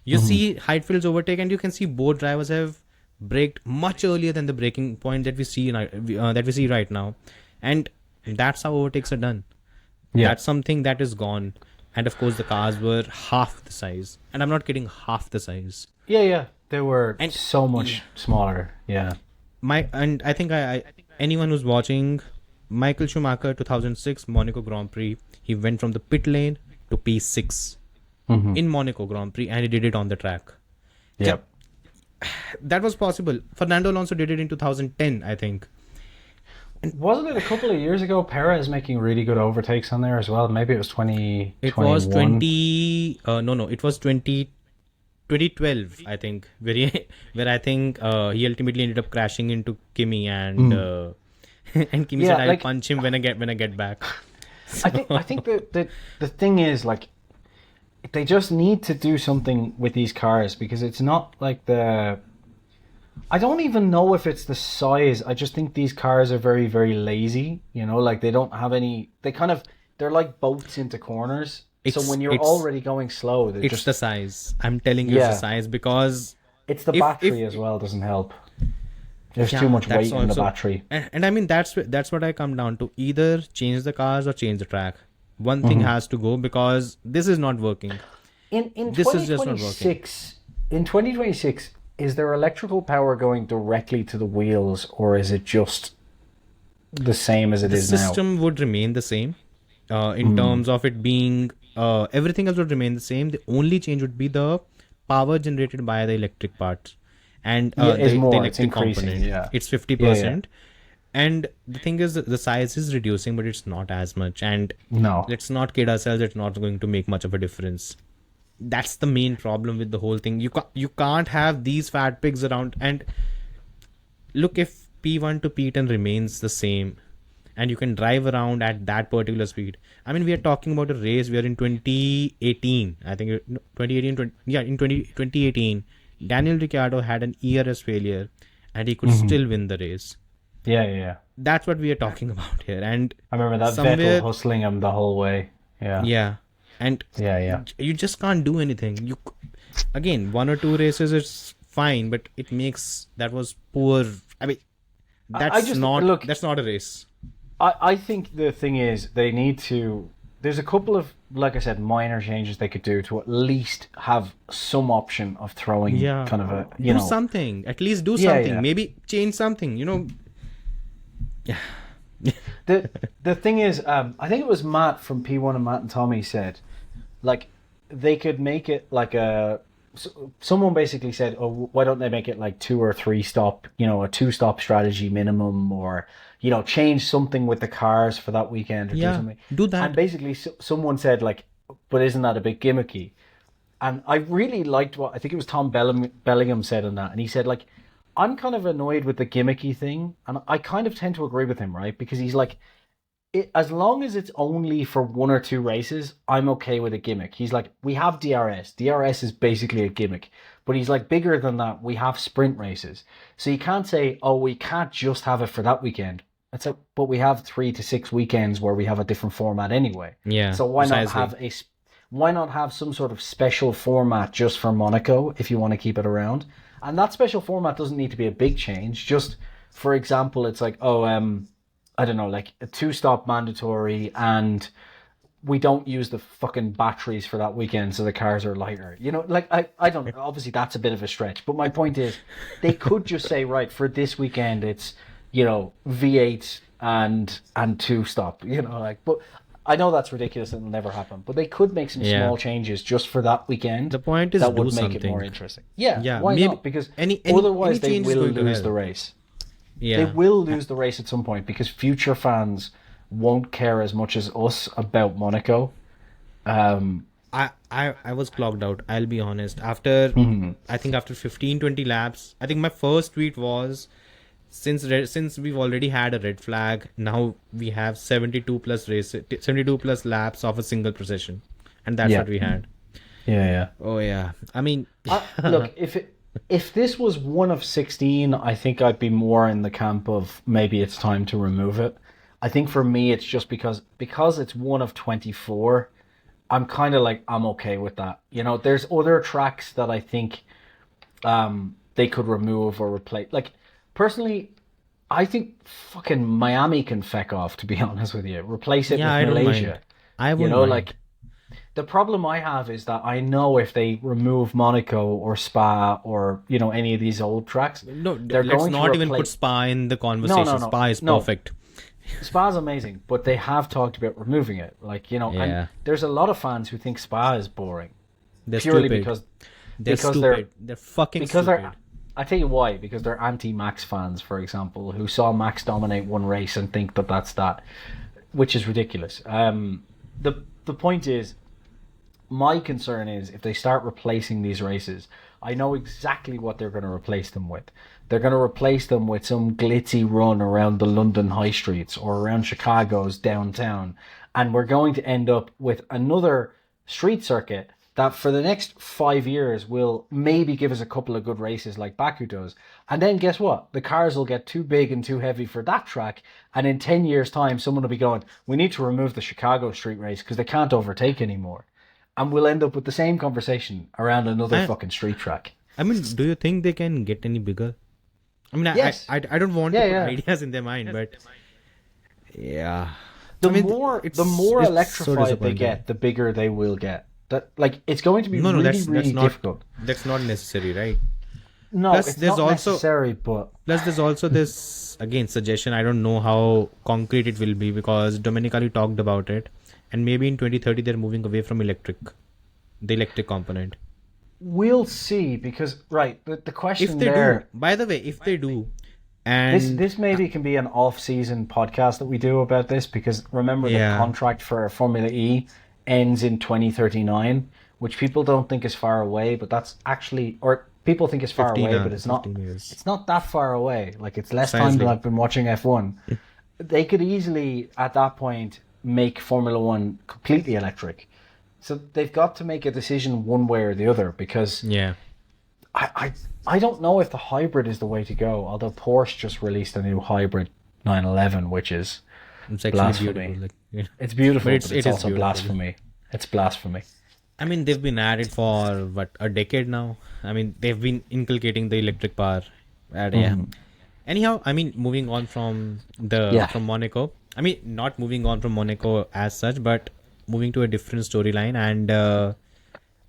Speaker 2: You see Heidfeld's overtake, and you can see both drivers have braked much earlier than the braking point that we see right now, and that's how overtakes are done. Yeah. That's something that is gone. And of course, the cars were half the size. And I'm not kidding, half the size.
Speaker 1: Yeah. They were so much smaller. Yeah.
Speaker 2: I think anyone who's watching Michael Schumacher 2006 Monaco Grand Prix, he went from the pit lane to P6 in Monaco Grand Prix, and he did it on the track.
Speaker 1: Yep.
Speaker 2: That was possible. Fernando Alonso did it in 2010, I think.
Speaker 1: Wasn't it a couple of years ago, Perez making really good overtakes on there as well? Maybe it was 2021.
Speaker 2: It was 2012, I think, where I think he ultimately ended up crashing into Kimi, and and Kimi said, "I'll punch him when I get back." So.
Speaker 1: I think the thing is, like, they just need to do something with these cars, because it's not like I don't even know if it's the size. I just think these cars are very, very lazy. You know, like they don't have any. They're like boats into corners. So when you're already going slow,
Speaker 2: it's the size. I'm telling you, it's the size, because
Speaker 1: it's the battery as well doesn't help. There's too much weight in the battery. And
Speaker 2: I mean, that's what I come down to. Either change the cars or change the track. One thing has to go, because this is not working.
Speaker 1: This is just not working. In 2026. Is there electrical power going directly to the wheels, or is it just the same as it is now?
Speaker 2: The system would remain the same in terms of it being... everything else would remain the same. The only change would be the power generated by the electric parts. And the electric component. Yeah. It's 50%. And the thing is, the size is reducing, but it's not as much. And let's not kid ourselves, it's not going to make much of a difference. That's the main problem with the whole thing. You can't have these fat pigs around. And look, if P1 to P10 remains the same, and you can drive around at that particular speed. I mean, we are talking about a race. We are in 2018. I think 2018. Daniel Ricciardo had an ERS failure, and he could still win the race.
Speaker 1: Yeah.
Speaker 2: That's what we are talking about here. And
Speaker 1: I remember that Vettel hustling him the whole way.
Speaker 2: Yeah. And you just can't do anything. Again, 1 or 2 races is fine, but that was poor. I mean, that's not a race.
Speaker 1: I think the thing is, they need to... There's a couple of, like I said, minor changes they could do to at least have some option of throwing kind of a...
Speaker 2: Do something. At least do something. Yeah. Maybe change something, Yeah.
Speaker 1: The thing is, I think it was Matt from P1 and Matt and Tommy said, like, they could make it like someone basically said, oh, why don't they make it like 2 or 3 stop, a 2-stop strategy minimum, or, change something with the cars for that weekend, or do something.
Speaker 2: Do that.
Speaker 1: And basically someone said, like, but isn't that a bit gimmicky? And I really liked what, I think it was Tom Bellingham said on that. And he said, like, I'm kind of annoyed with the gimmicky thing. And I kind of tend to agree with him, right? Because he's like, as long as it's only for 1 or 2 races, I'm okay with a gimmick. He's like, we have DRS. DRS is basically a gimmick. But he's like, bigger than that, we have sprint races. So you can't say, oh, we can't just have it for that weekend. It's like, but we have 3 to 6 weekends where we have a different format anyway.
Speaker 2: Yeah.
Speaker 1: So why
Speaker 2: precisely.
Speaker 1: why not have some sort of special format just for Monaco if you want to keep it around? And that special format doesn't need to be a big change. Just, for example, it's like, I don't know, like a 2-stop mandatory, and we don't use the fucking batteries for that weekend, so the cars are lighter. You know, like I don't. Obviously, that's a bit of a stretch, but my point is, they could just say, right, for this weekend, it's, you know, V8 and 2-stop. You know, like, but I know that's ridiculous and it'll never happen. But they could make some small changes just for that weekend.
Speaker 2: The point is,
Speaker 1: that would
Speaker 2: do
Speaker 1: make
Speaker 2: something.
Speaker 1: it more interesting. Yeah,
Speaker 2: Yeah,
Speaker 1: why
Speaker 2: maybe
Speaker 1: not? Because
Speaker 2: any
Speaker 1: otherwise they
Speaker 2: change is
Speaker 1: will
Speaker 2: going to
Speaker 1: lose
Speaker 2: help.
Speaker 1: the race.
Speaker 2: Yeah.
Speaker 1: They will lose the race at some point because future fans won't care as much as us about Monaco.
Speaker 2: I was clocked out, I'll be honest. After I think after 15-20 laps, I think my first tweet was, since we've already had a red flag, now we have 72 plus laps of a single procession, and that's what we had.
Speaker 1: Yeah.
Speaker 2: Oh yeah, I mean,
Speaker 1: Look, if this was 1 of 16, I think I'd be more in the camp of maybe it's time to remove it. I think for me, it's just because it's 1 of 24. I'm kind of like, I'm okay with that. You know, there's other tracks that I think they could remove or replace. Like, personally, I think fucking Miami can feck off, to be honest with you. Replace it with
Speaker 2: I don't
Speaker 1: Malaysia.
Speaker 2: mind. I wouldn't
Speaker 1: You know,
Speaker 2: mind.
Speaker 1: like, the problem I have is that I know if they remove Monaco or Spa or, you know, any of these old tracks,
Speaker 2: No,
Speaker 1: they're
Speaker 2: let's
Speaker 1: going to
Speaker 2: not even
Speaker 1: replace...
Speaker 2: put Spa in the conversation.
Speaker 1: No.
Speaker 2: Spa is
Speaker 1: No.
Speaker 2: perfect.
Speaker 1: Spa's amazing, but they have talked about removing it. Like, you know,
Speaker 2: Yeah.
Speaker 1: and there's a lot of fans who think Spa is boring.
Speaker 2: They're
Speaker 1: Purely
Speaker 2: stupid.
Speaker 1: because
Speaker 2: Stupid. They're fucking
Speaker 1: because
Speaker 2: stupid.
Speaker 1: I tell you why, because they're anti-Max fans, for example, who saw Max dominate one race and think that that's that, which is ridiculous. The point is, my concern is if they start replacing these races, I know exactly what they're going to replace them with. They're going to replace them with some glitzy run around the London high streets or around Chicago's downtown. And we're going to end up with another street circuit that for the next 5 years will maybe give us a couple of good races like Baku does. And then guess what? The cars will get too big and too heavy for that track. And in 10 years' time, someone will be going, we need to remove the Chicago street race because they can't overtake anymore. And we'll end up with the same conversation around another fucking street track.
Speaker 2: I mean, do you think they can get any bigger? I mean,
Speaker 1: Yes.
Speaker 2: I don't want to put ideas in their mind, but yeah.
Speaker 1: The
Speaker 2: I mean,
Speaker 1: more
Speaker 2: it's
Speaker 1: electrified they
Speaker 2: disappointing.
Speaker 1: get, the bigger they will get. That, like, it's going to be
Speaker 2: No,
Speaker 1: really
Speaker 2: that's not
Speaker 1: difficult.
Speaker 2: That's not necessary, right?
Speaker 1: No,
Speaker 2: Plus,
Speaker 1: it's
Speaker 2: there's
Speaker 1: not
Speaker 2: also-
Speaker 1: necessary, but
Speaker 2: Plus, there's also this again suggestion. I don't know how concrete it will be because Domenicali talked about it, and maybe in 2030 they're moving away from the electric component.
Speaker 1: we'll see. Because the question
Speaker 2: If they
Speaker 1: there,
Speaker 2: do, by the way, if they do, and
Speaker 1: this maybe can be an off-season podcast that we do about this, because remember the contract for Formula E ends in 2039, which people don't think is far away, but that's actually, or people think it's far
Speaker 2: 15
Speaker 1: away, but it's not.
Speaker 2: 15 years.
Speaker 1: It's not that far away. Like, it's less time
Speaker 2: Precisely.
Speaker 1: than I've been watching F1. They could easily, at that point, make Formula One completely electric. So they've got to make a decision one way or the other, because
Speaker 2: yeah.
Speaker 1: I don't know if the hybrid is the way to go, although Porsche just released a new hybrid 911, which is
Speaker 2: It's actually
Speaker 1: blasphemy.
Speaker 2: beautiful. Like, you know.
Speaker 1: It's beautiful,
Speaker 2: But
Speaker 1: but
Speaker 2: it
Speaker 1: it's
Speaker 2: is
Speaker 1: also
Speaker 2: beautiful.
Speaker 1: blasphemy. It's blasphemy.
Speaker 2: I mean, they've been at it for a decade now. I mean, they've been inculcating the electric power. Yeah. Anyhow, I mean, moving on from from Monaco. I mean, not moving on from Monaco as such, but moving to a different storyline. And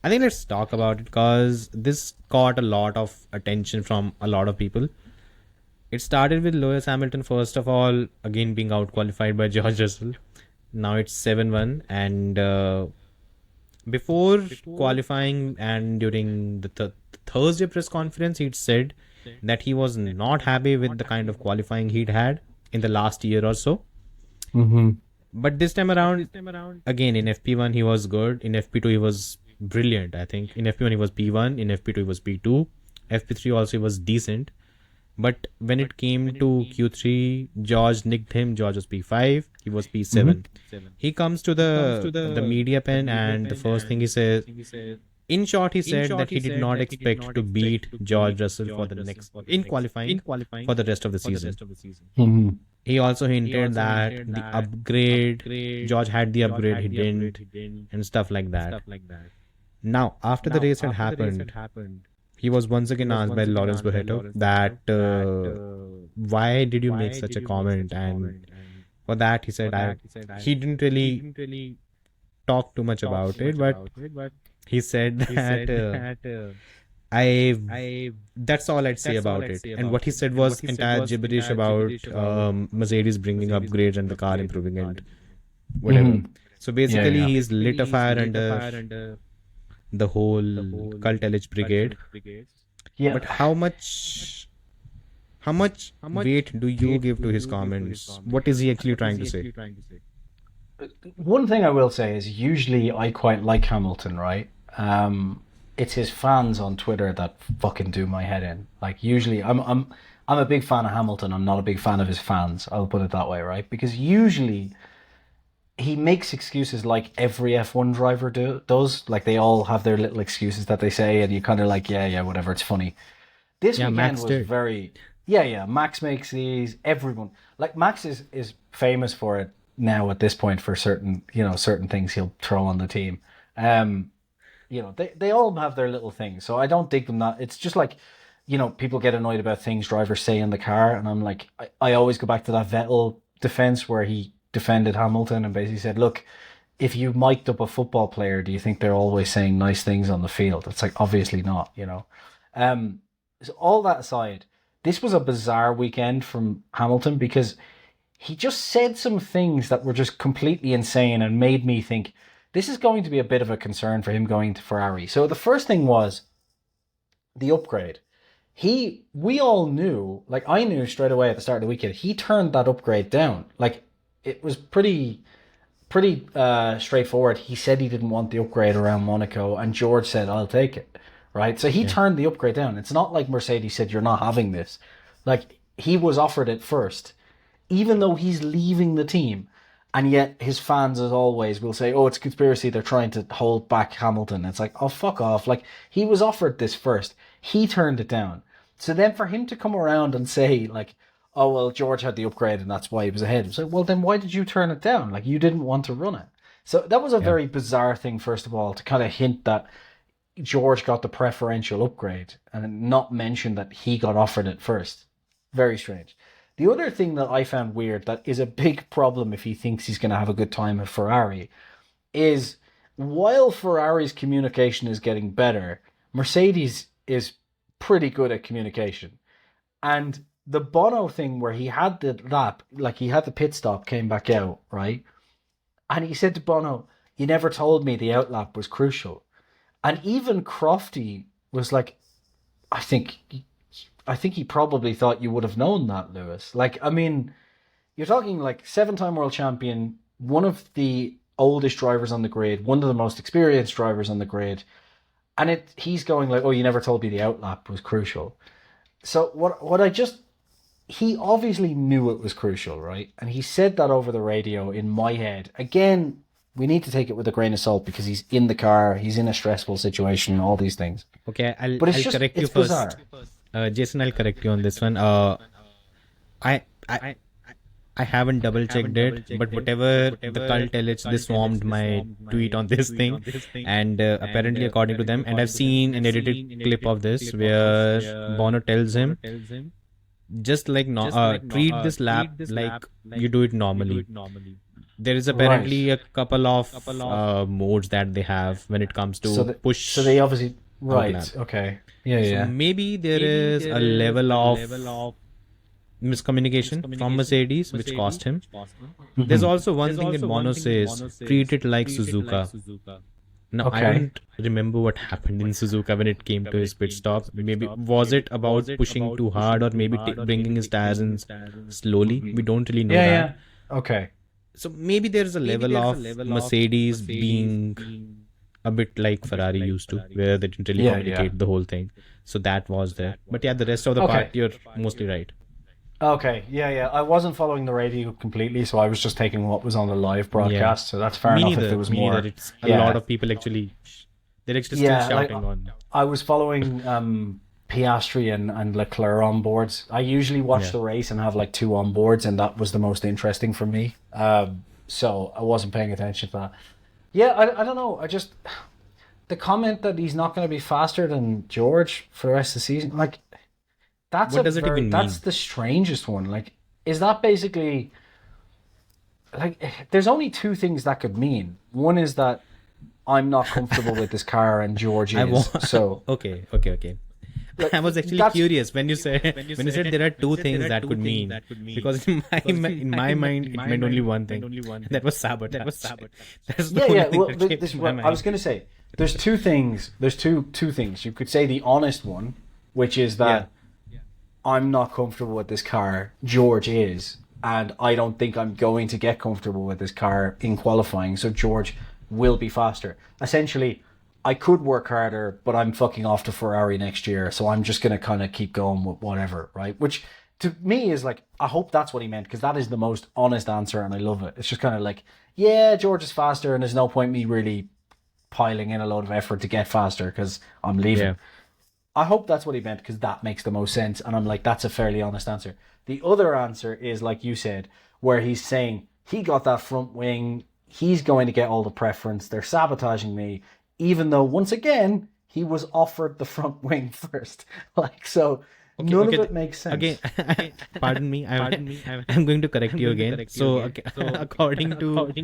Speaker 2: I think let's talk about it because this caught a lot of attention from a lot of people. It started with Lewis Hamilton, first of all, again being out-qualified by George Russell. Now it's 7-1. And before qualifying and during the Thursday press conference, he'd said that he was not happy with the kind of qualifying he'd had in the last year or so. But this time around, again, in FP1 he was good. In FP2 he was brilliant, I think. In FP1 he was P1. In FP2 he was P2. FP3 also he was decent. But when it came to Q3, George nicked him. George was P5. He was P7. He comes to the media pen, and the first thing he says, in short, he said that he did not expect to beat George Russell for the next in qualifying for the rest of the season.
Speaker 1: Mhm.
Speaker 2: He also hinted that the upgrade, George had the upgrade, he didn't, and stuff like that. Now, after the race had happened, he was once again asked by Lawrence Barretto that why did you make such a comment? And for that, he said he didn't really talk too much about it, but he said that that's all I'd say about it. And what he said was entire gibberish about Mercedes bringing upgrades and the car improving and whatever. So basically, he's lit a fire under the whole cult LH brigade.
Speaker 1: Yeah.
Speaker 2: But how much weight do you give to his comments? What is he actually trying to say?
Speaker 1: One thing I will say is usually I quite like Hamilton, right? It's his fans on Twitter that fucking do my head in. Like usually I'm a big fan of Hamilton. I'm not a big fan of his fans. I'll put it that way, right? Because usually he makes excuses like every F1 driver does. Like they all have their little excuses that they say, and you kind of like, yeah, whatever, it's funny. This weekend
Speaker 2: Max
Speaker 1: was
Speaker 2: did.
Speaker 1: very... Yeah, Max makes these, everyone... Like, Max is famous for it now at this point for certain things he'll throw on the team. They all have their little things, so I don't dig them that... It's just like, people get annoyed about things drivers say in the car, and I'm like... I always go back to that Vettel defense where he defended Hamilton and basically said, look, if you mic'd up a football player, do you think they're always saying nice things on the field? It's like, obviously not, So all that aside, this was a bizarre weekend from Hamilton because he just said some things that were just completely insane and made me think this is going to be a bit of a concern for him going to Ferrari. So the first thing was the upgrade. We all knew, like I knew straight away at the start of the weekend, he turned that upgrade down. Like it was pretty straightforward. He said he didn't want the upgrade around Monaco, and George said, I'll take it. Right? So he turned the upgrade down. It's not like Mercedes said, you're not having this. Like, he was offered it first, even though he's leaving the team. And yet his fans, as always, will say, oh, it's conspiracy. They're trying to hold back Hamilton. It's like, oh, fuck off. Like, he was offered this first. He turned it down. So then for him to come around and say, like, oh, well, George had the upgrade and that's why he was ahead. It's like, well, then why did you turn it down? Like, you didn't want to run it. So that was a very bizarre thing, first of all, to kind of hint that George got the preferential upgrade and not mention that he got offered it first. Very strange. The other thing that I found weird that is a big problem if he thinks he's going to have a good time at Ferrari is while Ferrari's communication is getting better, Mercedes is pretty good at communication. And the Bono thing where he had the lap, like he had the pit stop, came back out, right? And he said to Bono, you never told me the outlap was crucial. And even Crofty was like, I think he probably thought you would have known that, Lewis. Like, I mean, you're talking like 7-time world champion, one of the oldest drivers on the grid, one of the most experienced drivers on the grid. And he's going like, oh, you never told me the outlap was crucial. So he obviously knew it was crucial, right? And he said that over the radio in my head. Again, we need to take it with a grain of salt because he's in the car, he's in a stressful situation, all these things.
Speaker 2: Okay, I'll
Speaker 1: just,
Speaker 2: correct you
Speaker 1: bizarre.
Speaker 2: first. Jason, I'll correct you on this one. I haven't double checked it, but whatever the cult LH, they swarmed my tweet on this thing, and apparently according to them, and I've seen an edited clip of this where Bono tells him, just like treat this lap like you do it normally. There is apparently a couple of modes that they have when it comes to push.
Speaker 1: So they obviously
Speaker 2: outlap.
Speaker 1: Okay. Yeah.
Speaker 2: So maybe there is a level of miscommunication from Mercedes which cost him. There's also one thing that Bono says: treat it like Suzuka. Now I don't remember what happened in Suzuka when it came to his pit stop. Maybe was it about pushing too hard, or maybe bringing his tires in slowly? We don't really know that.
Speaker 1: Okay.
Speaker 2: So maybe there is a level of Mercedes being a bit like Ferrari used to, where they didn't really communicate the whole thing. So that was there. But yeah, the rest of the part, you're mostly right.
Speaker 1: Okay, yeah. I wasn't following the radio completely, so I was just taking what was on the live broadcast. So that's fair enough. If there was more,
Speaker 2: it's a lot of people actually. They're actually still shouting on.
Speaker 1: I was following Piastri and Leclerc on boards. I usually watch the race and have like 2 on boards, and that was the most interesting for me. So I wasn't paying attention to that. Yeah, I don't know. I just the comment that he's not going to be faster than George for the rest of the season, like that's
Speaker 2: what does it even mean?
Speaker 1: That's the strangest one. Like, is that basically like there's only 2 things that could mean. One is that I'm not comfortable with this car and George is. So
Speaker 2: okay. Like, I was actually curious when you said there are 2 things that could mean, because in my mind it meant only one thing. That was sabotage. That's the only thing that came to my mind.
Speaker 1: I was going to say there's 2 things. There's two things. You could say the honest one, which is that I'm not comfortable with this car. George is, and I don't think I'm going to get comfortable with this car in qualifying. So George will be faster. Essentially, I could work harder, but I'm fucking off to Ferrari next year, so I'm just going to kind of keep going with whatever, right? Which, to me, is like, I hope that's what he meant, because that is the most honest answer, and I love it. It's just kind of like, yeah, George is faster, and there's no point me really piling in a load of effort to get faster, because I'm leaving. Yeah. I hope that's what he meant, because that makes the most sense, and I'm like, that's a fairly honest answer. The other answer is, like you said, where he's saying, he got that front wing, he's going to get all the preference, they're sabotaging me, even though, once again, he was offered the front wing first. Like, so none of it makes sense.
Speaker 2: Again, pardon me, I'm going to correct you again. So, according to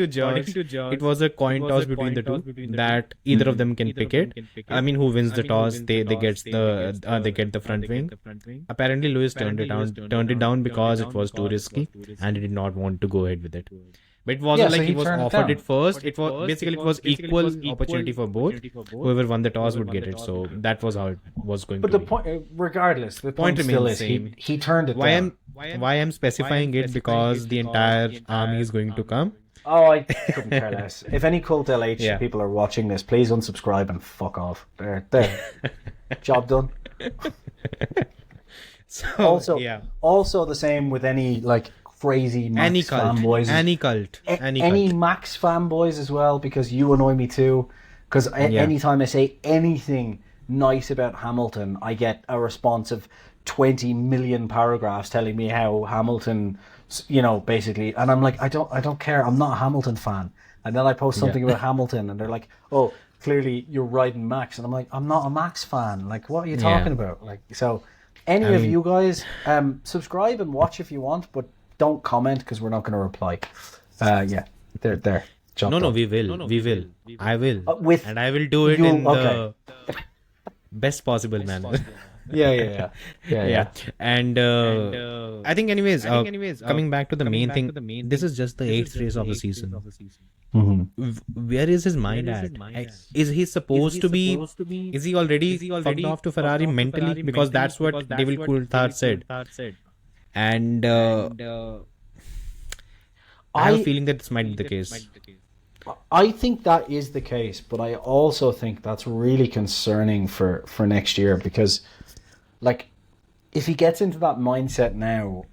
Speaker 2: George, it was a coin toss between the 2 that either of them can pick it. I mean, who wins the toss, they get the front wing. Apparently, Lewis turned it down because it was too risky and he did not want to go ahead with it. But it wasn't like he was offered it first. It was equal opportunity for both. Whoever won the toss would get it. So that was how it was going to be.
Speaker 1: But the point, regardless, the point still is he turned it down.
Speaker 2: Why I'm specifying it, because the entire army is going to come.
Speaker 1: Oh, I couldn't care less. If any Cult LH people are watching this, please unsubscribe and fuck off. There. Job done.
Speaker 2: So,
Speaker 1: also the same with any like crazy Max fanboys.
Speaker 2: Any
Speaker 1: Max fanboys as well, because you annoy me too. Because anytime I say anything nice about Hamilton, I get a response of 20 million paragraphs telling me how Hamilton, basically, and I'm like, I don't care. I'm not a Hamilton fan. And then I post something about Hamilton, and they're like, oh, clearly you're riding Max, and I'm like, I'm not a Max fan. Like, what are you talking about? Like, so any of you guys, subscribe and watch if you want, but don't comment, because we're not going to reply. There.
Speaker 2: No, we will. I will. And I will do it in the best possible manner.
Speaker 1: Yeah.
Speaker 2: And I think anyways, coming back to the main thing, this is just the 8th race of the season.
Speaker 1: Mm-hmm.
Speaker 2: Where is his mind at? Is he supposed to be? Is he already fucked off to Ferrari mentally? Because that's what David Coulthard said. And I have a feeling that this might be the case.
Speaker 1: I think that is the case, but I also think that's really concerning for next year, because, like, if he gets into that mindset now,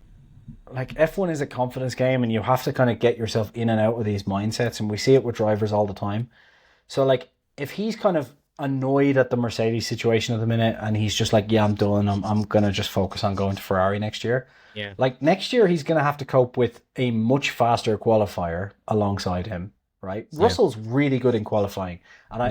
Speaker 1: like, F1 is a confidence game, and you have to kind of get yourself in and out of these mindsets, and we see it with drivers all the time. So, like, if he's kind of annoyed at the Mercedes situation at the minute, and he's just like, yeah, I'm done, I'm going to just focus on going to Ferrari next year.
Speaker 2: Yeah.
Speaker 1: Like, next year he's going to have to cope with a much faster qualifier alongside him, right? Yeah. Russell's really good in qualifying. And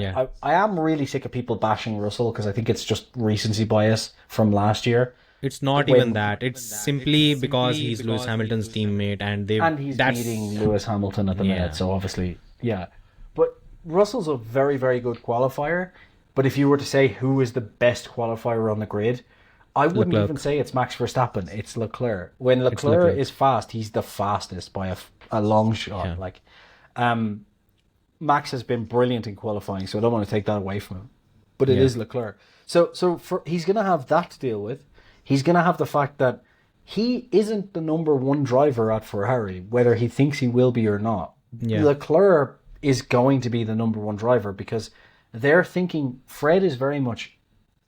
Speaker 1: I am really sick of people bashing Russell, because I think it's just recency bias from last year.
Speaker 2: It's not even that. It's simply because he's Lewis Hamilton's teammate, and
Speaker 1: he's beating Lewis Hamilton at the minute, so obviously, yeah. But Russell's a very, very good qualifier. But if you were to say who is the best qualifier on the grid, I wouldn't even say it's Max Verstappen. It's Leclerc. When Leclerc is fast, he's the fastest by a long shot. Yeah. Like, Max has been brilliant in qualifying, so I don't want to take that away from him. But it is Leclerc. So he's going to have that to deal with. He's going to have the fact that he isn't the number one driver at Ferrari, whether he thinks he will be or not.
Speaker 2: Yeah.
Speaker 1: Leclerc is going to be the number one driver because they're thinking Fred is very much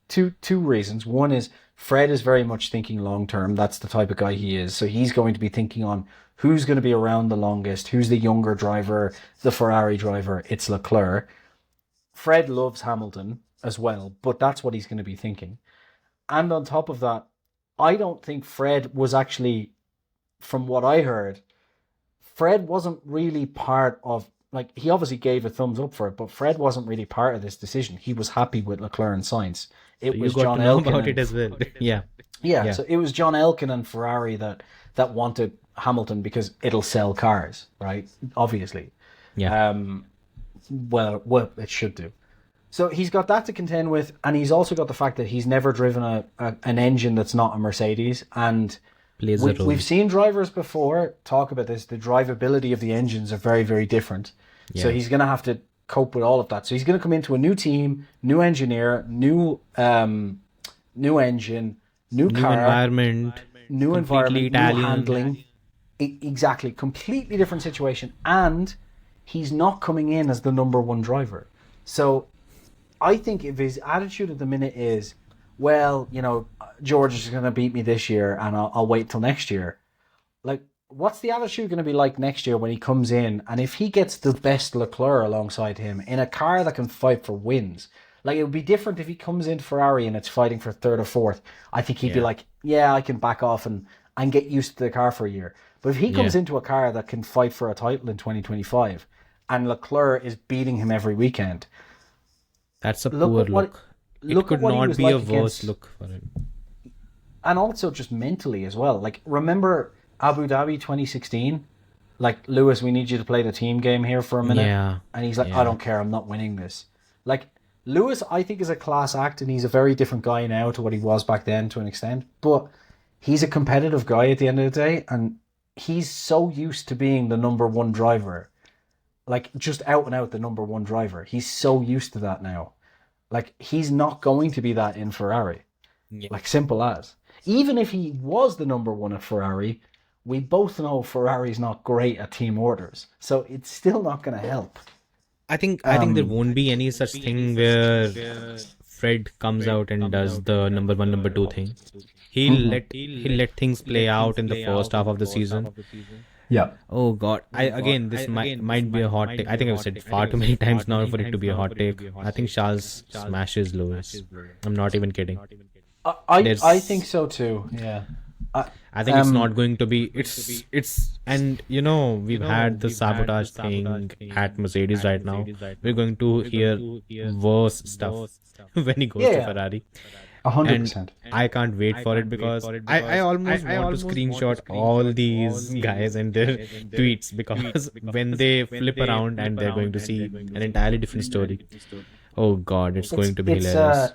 Speaker 1: two reasons. One is Fred is very much thinking long term. That's the type of guy he is. So he's going to be thinking on who's going to be around the longest, who's the younger driver, the Ferrari driver. It's Leclerc. Fred loves Hamilton as well, but that's what he's going to be thinking. And on top of that, I don't think Fred was actually, from what I heard, Fred wasn't really part of, like, he obviously gave a thumbs up for it, but Fred wasn't really part of this decision. He was happy with Leclerc and Sainz. It was John Elkann
Speaker 2: about it as well. Yeah.
Speaker 1: So it was John Elkann and Ferrari that wanted Hamilton because it'll sell cars, right? Obviously.
Speaker 2: Yeah.
Speaker 1: Well, it should do. So he's got that to contend with, and he's also got the fact that he's never driven an engine that's not a Mercedes. And we've seen drivers before talk about this. The drivability of the engines are very, very different. Yeah. So he's going to have to cope with all of that. So he's going to come into a new team, new engineer, new engine, new car,
Speaker 2: environment,
Speaker 1: new handling. Exactly, completely different situation, and he's not coming in as the number one driver. So I think if his attitude at the minute is, well, George is going to beat me this year, and I'll wait till next year. Like, what's the attitude going to be like next year when he comes in? And if he gets the best Leclerc alongside him in a car that can fight for wins, like, it would be different if he comes into Ferrari and it's fighting for third or fourth. I think he'd be like, yeah, I can back off and get used to the car for a year. But if he comes into a car that can fight for a title in 2025 and Leclerc is beating him every weekend,
Speaker 2: that's a poor look. It could not be a worse look for him.
Speaker 1: And also just mentally as well. Like, remember Abu Dhabi 2016? Like, Lewis, we need you to play the team game here for a minute.
Speaker 2: Yeah.
Speaker 1: And he's like, I don't care, I'm not winning this. Like, Lewis, I think, is a class act, and he's a very different guy now to what he was back then to an extent. But he's a competitive guy at the end of the day, and he's so used to being the number one driver. Like, just out and out the number one driver. He's so used to that now. Like, he's not going to be that in Ferrari. Yeah. Like, simple as. Even if he was the number one at Ferrari, we both know Ferrari's not great at team orders. So it's still not going to help.
Speaker 2: I think there won't be any such thing where Fred comes out and does the number one, number two thing. He'll let things play out in the first half of the season.
Speaker 1: Yeah.
Speaker 2: Oh God. This might be a hot take. I think I've said far too many times now for it to be a hot take. I think Charles smashes Lewis. I'm not even kidding.
Speaker 1: I think so too. Yeah.
Speaker 2: I think it's not going to be. It's and we've had the sabotage thing at Mercedes right now. We're going to hear worse stuff when he goes to Ferrari.
Speaker 1: 100%.
Speaker 2: I can't wait for it because I almost want to screenshot all these guys and their tweets, because when they flip around and they're going to see an entirely different story. Oh God, it's going to be hilarious.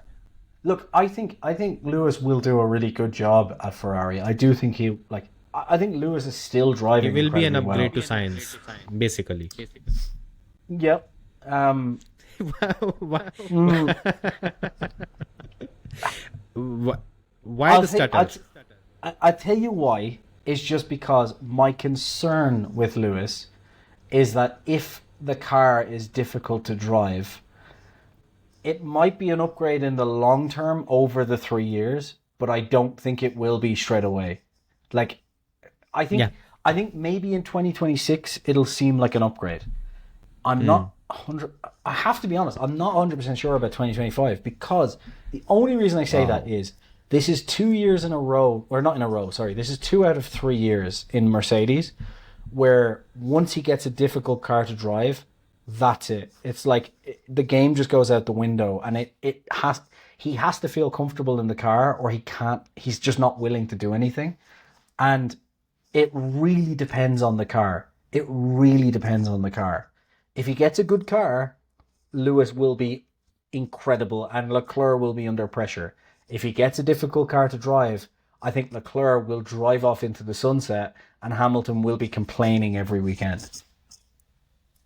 Speaker 1: Look, I think Lewis will do a really good job at Ferrari. I do think I think Lewis is still driving.
Speaker 2: He will be an upgrade to Sainz, basically.
Speaker 1: Yep.
Speaker 2: Why the stutter?
Speaker 1: I tell you why. It's just because my concern with Lewis is that if the car is difficult to drive, it might be an upgrade in the long term over the 3 years, but I don't think it will be straight away. Like, I think maybe in 2026 it'll seem like an upgrade. I'm not 100. I have to be honest. I'm not 100% sure about 2025, because the only reason I say that is this is 2 years in a row, or not in a row. Sorry, this is 2 out of 3 years in Mercedes, where once he gets a difficult car to drive, that's it. It's like the game just goes out the window, and he has to feel comfortable in the car, or he can't. He's just not willing to do anything, and it really depends on the car. It really depends on the car. If he gets a good car, Lewis will be incredible, and Leclerc will be under pressure. If he gets a difficult car to drive, I think Leclerc will drive off into the sunset, and Hamilton will be complaining every weekend.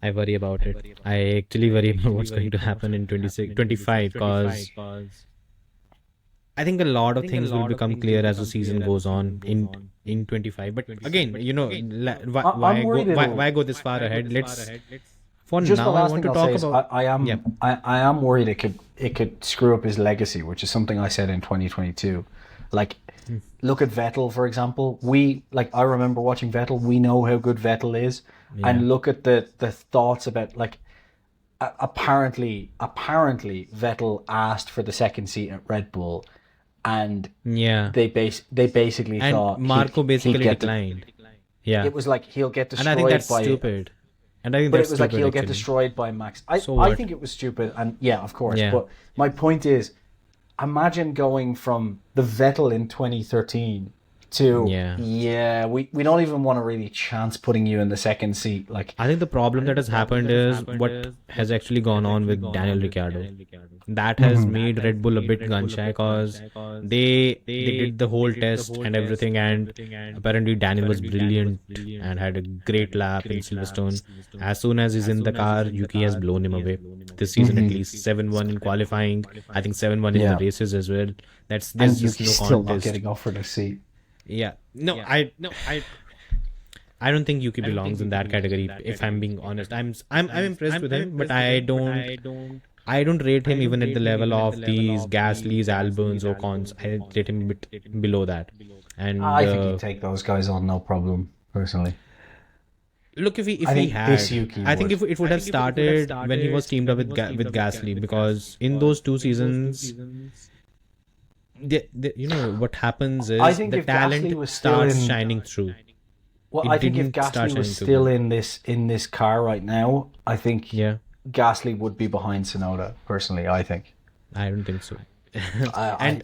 Speaker 2: I worry about it. I actually worry about what's going to happen in 25, because I think a lot of things will become clear as the season goes on in 25. But again,
Speaker 1: I'm worried
Speaker 2: why go this far ahead? Let's for
Speaker 1: Just the
Speaker 2: now. I
Speaker 1: last
Speaker 2: want
Speaker 1: thing
Speaker 2: to
Speaker 1: I'll say
Speaker 2: talk
Speaker 1: is
Speaker 2: about. Yeah.
Speaker 1: I am worried it could screw up his legacy, which is something I said in 2022. Like, look at Vettel, for example. I remember watching Vettel. We know how good Vettel is, and look at the thoughts about like. Apparently, Vettel asked for the second seat at Red Bull, and they basically
Speaker 2: And
Speaker 1: thought
Speaker 2: Marco
Speaker 1: he'd
Speaker 2: basically
Speaker 1: get
Speaker 2: declined. Yeah.
Speaker 1: It was like he'll get
Speaker 2: And I
Speaker 1: destroyed
Speaker 2: think that's
Speaker 1: by
Speaker 2: stupid. And I think
Speaker 1: but
Speaker 2: that's
Speaker 1: it was like
Speaker 2: stupid
Speaker 1: he'll get
Speaker 2: actually.
Speaker 1: destroyed by Max.
Speaker 2: So
Speaker 1: I
Speaker 2: what?
Speaker 1: think it was stupid, and yeah, of course.
Speaker 2: Yeah.
Speaker 1: But my point is, imagine going from the Vettel in 2013 to we don't even want to really chance putting you in the second seat. Like,
Speaker 2: I think the problem that has happened is what has actually gone on with Daniel Ricciardo. That has made Red Bull a bit gun shy because they did the whole test and everything, and apparently Daniel was brilliant and had a great lap in Silverstone. As soon as he's in the car, Yuki has blown him away. This season at least 7-1 in qualifying. I think 7-1 in the races as well. There's
Speaker 1: and
Speaker 2: just
Speaker 1: Yuki's
Speaker 2: no
Speaker 1: still not
Speaker 2: contest.
Speaker 1: getting offered a seat.
Speaker 2: Yeah. I don't think Yuki belongs in that category. If I'm being honest, I'm impressed with him, but I don't rate him even at the level of these Gasly's, Albons, Ocons. I rate him a bit below that. And
Speaker 1: I think he'd take those guys on no problem, personally.
Speaker 2: look, if he
Speaker 1: think
Speaker 2: had,
Speaker 1: this Yuki
Speaker 2: I think
Speaker 1: would.
Speaker 2: if it would have started when he was teamed up with Gasly, because in those 2 seasons. What happens is
Speaker 1: I think
Speaker 2: the
Speaker 1: if Gasly
Speaker 2: talent
Speaker 1: was still
Speaker 2: starts
Speaker 1: in-
Speaker 2: shining through.
Speaker 1: Well,
Speaker 2: It
Speaker 1: I think if
Speaker 2: didn't start
Speaker 1: Gasly was
Speaker 2: shining
Speaker 1: still
Speaker 2: through.
Speaker 1: in this car right now, I think
Speaker 2: Yeah,
Speaker 1: Gasly would be behind Tsunoda. Personally, I think.
Speaker 2: I don't think so.
Speaker 1: I
Speaker 2: And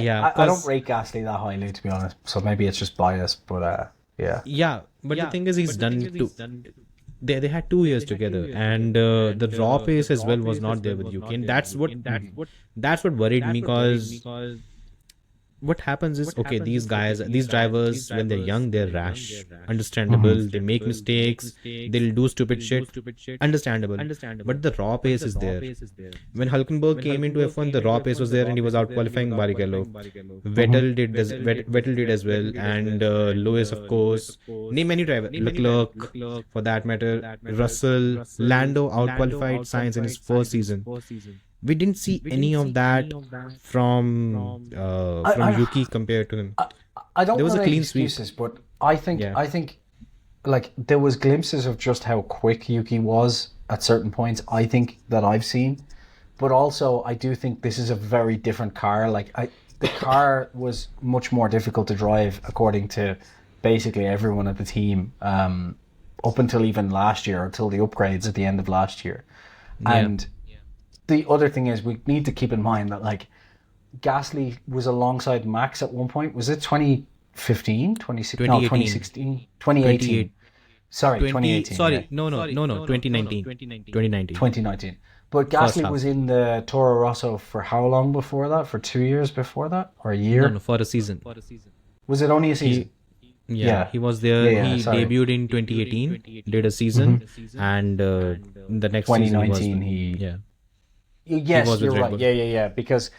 Speaker 2: yeah,
Speaker 1: I don't
Speaker 2: 'cause-
Speaker 1: rate Gasly that highly, to be honest. So maybe it's just bias, but yeah.
Speaker 2: Yeah, but the thing is, he's done two. They had 2 years together, and the raw pace as well was not there with Yuki, and that's what worried me because what happens is, okay, these drivers, when they're young, they're rash, understandable, they make mistakes, they'll do stupid shit, understandable, but the raw pace is there. When Hülkenberg came into F1, the raw pace was there and he was out qualifying Barrichello. Vettel did as well, and Lewis, of course, name any driver, Leclerc for that matter, Russell, Lando out qualified Sainz in his first season. We didn't see any of that from Yuki compared to him.
Speaker 1: I don't
Speaker 2: There was
Speaker 1: want
Speaker 2: a
Speaker 1: to make
Speaker 2: clean sweep.
Speaker 1: excuses, but I think
Speaker 2: Yeah.
Speaker 1: like there was glimpses of just how quick Yuki was at certain points. I think that I've seen, but also I do think this is a very different car. The car was much more difficult to drive, according to basically everyone at the team, up until even last year, until the upgrades at the end of last year, and. The other thing is, we need to keep in mind that like Gasly was alongside Max at one point. Was it 2015, 2016? No, 2016, 2018. Sorry, 2018.
Speaker 2: Sorry,
Speaker 1: yeah.
Speaker 2: no, 2019.
Speaker 1: 2019. But
Speaker 2: First
Speaker 1: Gasly
Speaker 2: half.
Speaker 1: was in the Toro Rosso for how long before that? For 2 years before that? Or a year?
Speaker 2: No, for a season.
Speaker 1: Was it only a season?
Speaker 2: Yeah, he was there.
Speaker 1: Yeah,
Speaker 2: he
Speaker 1: sorry.
Speaker 2: debuted in 2018, did a season, and the next season
Speaker 1: 2019 Yes,
Speaker 2: was with
Speaker 1: you're
Speaker 2: Red
Speaker 1: right.
Speaker 2: Bull.
Speaker 1: Yeah. Because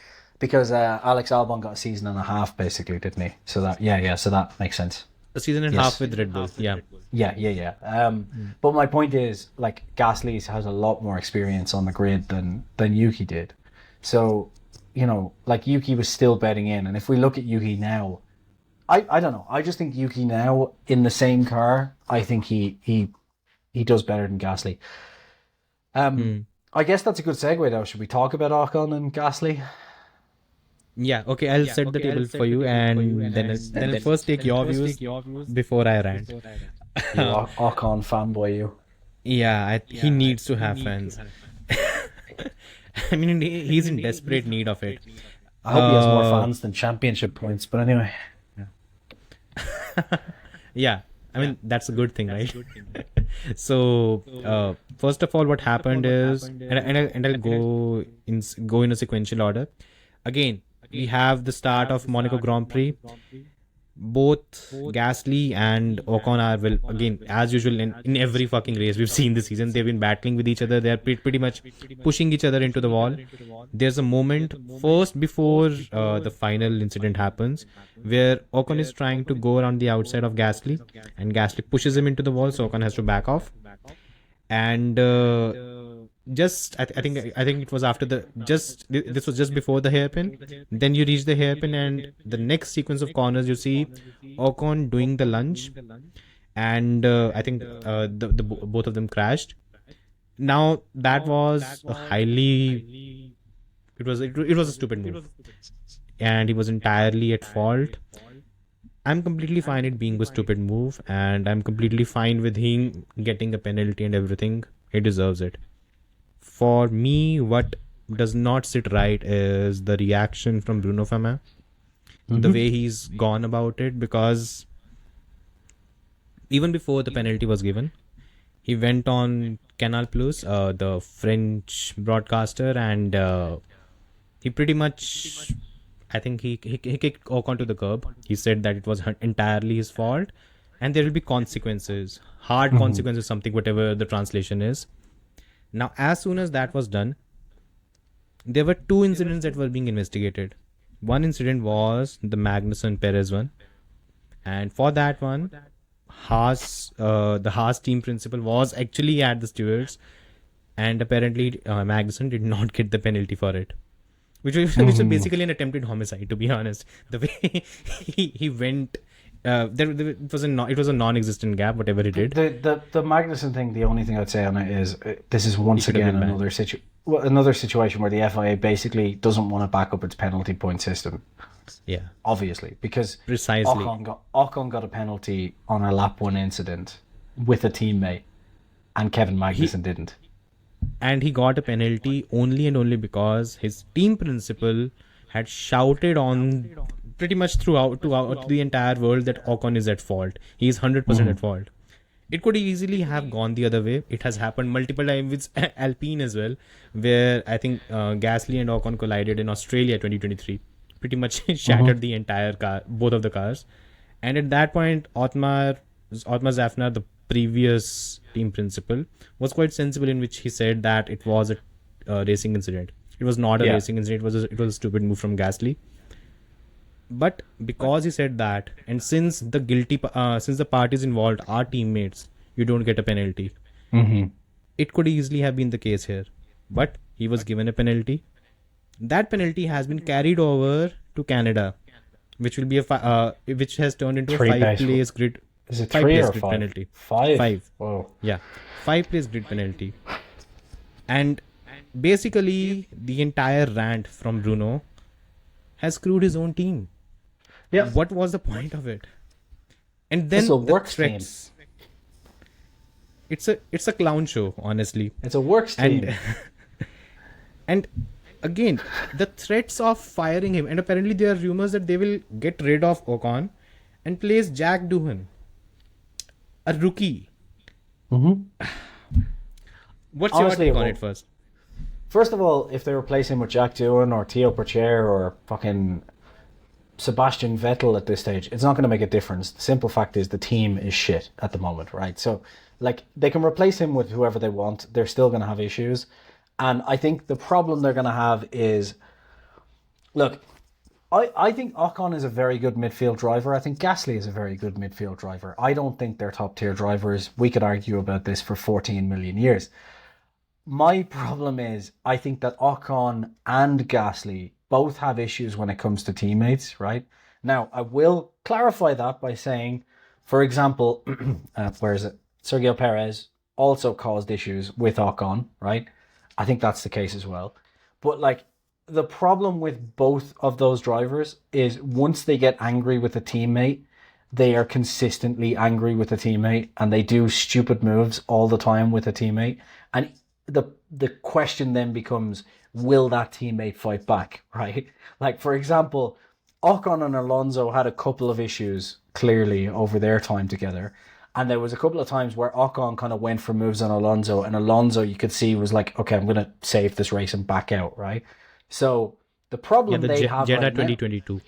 Speaker 1: Alex Albon got a season and a half, basically, didn't he? So that so that makes sense.
Speaker 2: a season and a half with Red Bull. Yeah.
Speaker 1: Yeah. But my point is, like, Gasly has a lot more experience on the grid than Yuki did. So, like, Yuki was still betting in. And if we look at Yuki now, I don't know. I just think Yuki now in the same car, I think he does better than Gasly. I guess that's a good segue, though. Should we talk about Ocon and Gasly?
Speaker 2: Yeah, okay, I'll set the table for you, and then I'll first take your views before I rant.
Speaker 1: You Ocon fanboy, you.
Speaker 2: Yeah, he needs to have fans. I mean, he's in desperate need of it.
Speaker 1: I hope he has more fans than championship points, but anyway.
Speaker 2: Yeah, I mean, that's a good thing, right? So, first of all, what happened is, and I'll go in a sequential order. Again, we have the start of Monaco Grand Prix. both Gasly and Ocon are, well, again, as usual in every fucking race we've seen this season, they've been battling with each other. They're pretty much pushing each other into the wall. There's a moment first before the final incident happens where Ocon is trying to go around the outside of Gasly, and Gasly pushes him into the wall, so Ocon has to back off. And I think it was after this was just before the hairpin. Then you reach the hairpin, and the next sequence of corners you see Ocon doing the lunge, and I think the both of them crashed. Now that was a highly it was a stupid move, and he was entirely at fault. I'm completely fine it being a stupid move, and I'm completely fine with him getting a penalty and everything. He deserves it. For me, what does not sit right is the reaction from Bruno Fama, the way he's gone about it, because even before the penalty was given, he went on Canal Plus, the French broadcaster, and he pretty much, I think he kicked Ocon to the curb. He said that it was entirely his fault, and there will be consequences, hard consequences, something, whatever the translation is. Now, as soon as that was done, there were two incidents that were being investigated. One incident was the Magnussen Perez one, and for that one, the Haas team principal was actually at the stewards, and apparently Magnussen did not get the penalty for it, which was basically an attempted homicide, to be honest. The way he went, it was a non-existent gap, whatever he did.
Speaker 1: The Magnussen thing, the only thing I'd say on it is this is once again another situation where the FIA basically doesn't want to back up its penalty point system.
Speaker 2: Yeah,
Speaker 1: obviously, because
Speaker 2: precisely
Speaker 1: Ocon got a penalty on a lap 1 incident with a teammate, and Kevin Magnussen didn't.
Speaker 2: And he got a penalty only and only because his team principal had shouted on pretty much throughout to the entire world that Ocon is at fault. He is 100% at fault. It could easily have gone the other way. It has happened multiple times with Alpine as well, where I think Gasly and Ocon collided in Australia 2023. Pretty much shattered the entire car, both of the cars. And at that point, Otmar Zafnar, the previous team principal, was quite sensible in which he said that it was a racing incident. It was not a racing incident. It was a stupid move from Gasly. But because he said that, and since the parties involved are teammates, you don't get a penalty. It could easily have been the case here, but he was given a penalty. That penalty has been carried over to Canada, which will be which has turned into a 5-place grid.
Speaker 1: Is it 3 or 5?
Speaker 2: Penalty.
Speaker 1: 5. Whoa.
Speaker 2: Yeah, 5-place grid penalty. And basically, the entire rant from Bruno has screwed his own team.
Speaker 1: Yeah.
Speaker 2: What was the point of it? And then
Speaker 1: it's a works team.
Speaker 2: It's a clown show, honestly.
Speaker 1: It's a works team.
Speaker 2: And again, the threats of firing him, and apparently there are rumors that they will get rid of Ocon and place Jack Doohan, a rookie. What's
Speaker 1: Honestly,
Speaker 2: your take on it first?
Speaker 1: First of all, if they replace him with Jack Doohan or Theo Pourchaire or fucking Sebastian Vettel at this stage, it's not going to make a difference. The simple fact is the team is shit at the moment, right? So, like, they can replace him with whoever they want. They're still going to have issues. And I think the problem they're going to have is, look, I think Ocon is a very good midfield driver. I think Gasly is a very good midfield driver. I don't think they're top tier drivers. We could argue about this for 14 million years. My problem is, I think that Ocon and Gasly both have issues when it comes to teammates, right? Now, I will clarify that by saying, for example, where is it? Sergio Perez also caused issues with Ocon, right? I think that's the case as well. But like, the problem with both of those drivers is once they get angry with a teammate, they are consistently angry with a teammate and they do stupid moves all the time with a teammate. And the question then becomes, will that teammate fight back, right? Like, for example, Ocon and Alonso had a couple of issues clearly over their time together. And there was a couple of times where Ocon kind of went for moves on Alonso, and Alonso, you could see, was like, okay, I'm going to save this race and back out, right? So the problem they have
Speaker 2: Jeddah
Speaker 1: right
Speaker 2: 2022.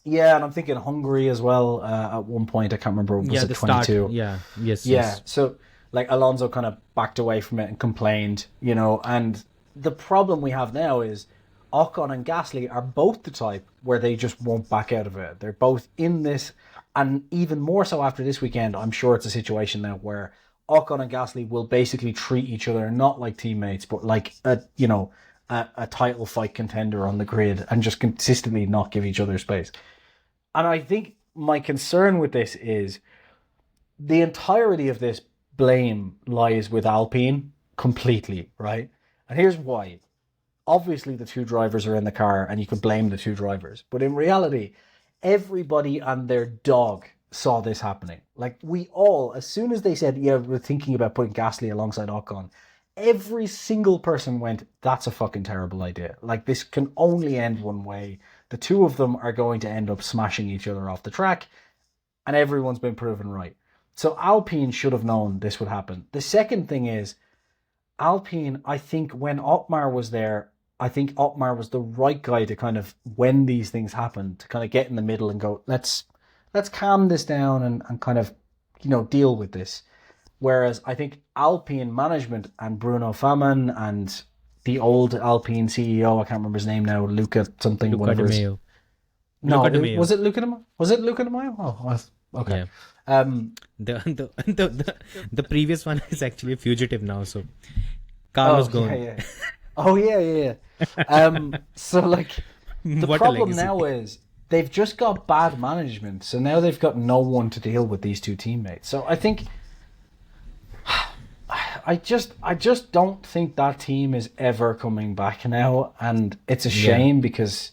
Speaker 1: Yeah, and I'm thinking Hungary as well. At one point, I can't remember, was
Speaker 2: Yeah,
Speaker 1: it
Speaker 2: the start.
Speaker 1: 22?
Speaker 2: Yeah, yes,
Speaker 1: Yeah,
Speaker 2: yes.
Speaker 1: so like Alonso kind of backed away from it and complained, and the problem we have now is Ocon and Gasly are both the type where they just won't back out of it. They're both in this, and even more so after this weekend, I'm sure it's a situation now where Ocon and Gasly will basically treat each other not like teammates, but like a title fight contender on the grid, and just consistently not give each other space. And I think my concern with this is the entirety of this blame lies with Alpine completely, right? And here's why. Obviously, the two drivers are in the car and you could blame the two drivers. But in reality, everybody and their dog saw this happening. Like, we all, as soon as they said, yeah, we're thinking about putting Gasly alongside Ocon, every single person went, that's a fucking terrible idea. Like, this can only end one way. The two of them are going to end up smashing each other off the track, and everyone's been proven right. So Alpine should have known this would happen. The second thing is, Alpine, I think when Otmar was there, I think Otmar was the right guy to kind of, when these things happen, to kind of get in the middle and go, let's calm this down and kind of, deal with this. Whereas I think Alpine management and Bruno Faman and the old Alpine CEO, I can't remember his name now, Luca something,
Speaker 2: Luca
Speaker 1: whatever.
Speaker 2: De Mayo.
Speaker 1: No,
Speaker 2: Luca De Mayo.
Speaker 1: was it Luca De Mayo? Was it Luca De Mayo? Oh, okay.
Speaker 2: Yeah. The previous one is actually a fugitive now, so Carlos Ghosn.
Speaker 1: Yeah. Oh yeah. So like the
Speaker 2: What a
Speaker 1: problem
Speaker 2: legacy.
Speaker 1: now is they've just got bad management, so now they've got no one to deal with these two teammates. So I think I just don't think that team is ever coming back now, and it's a shame because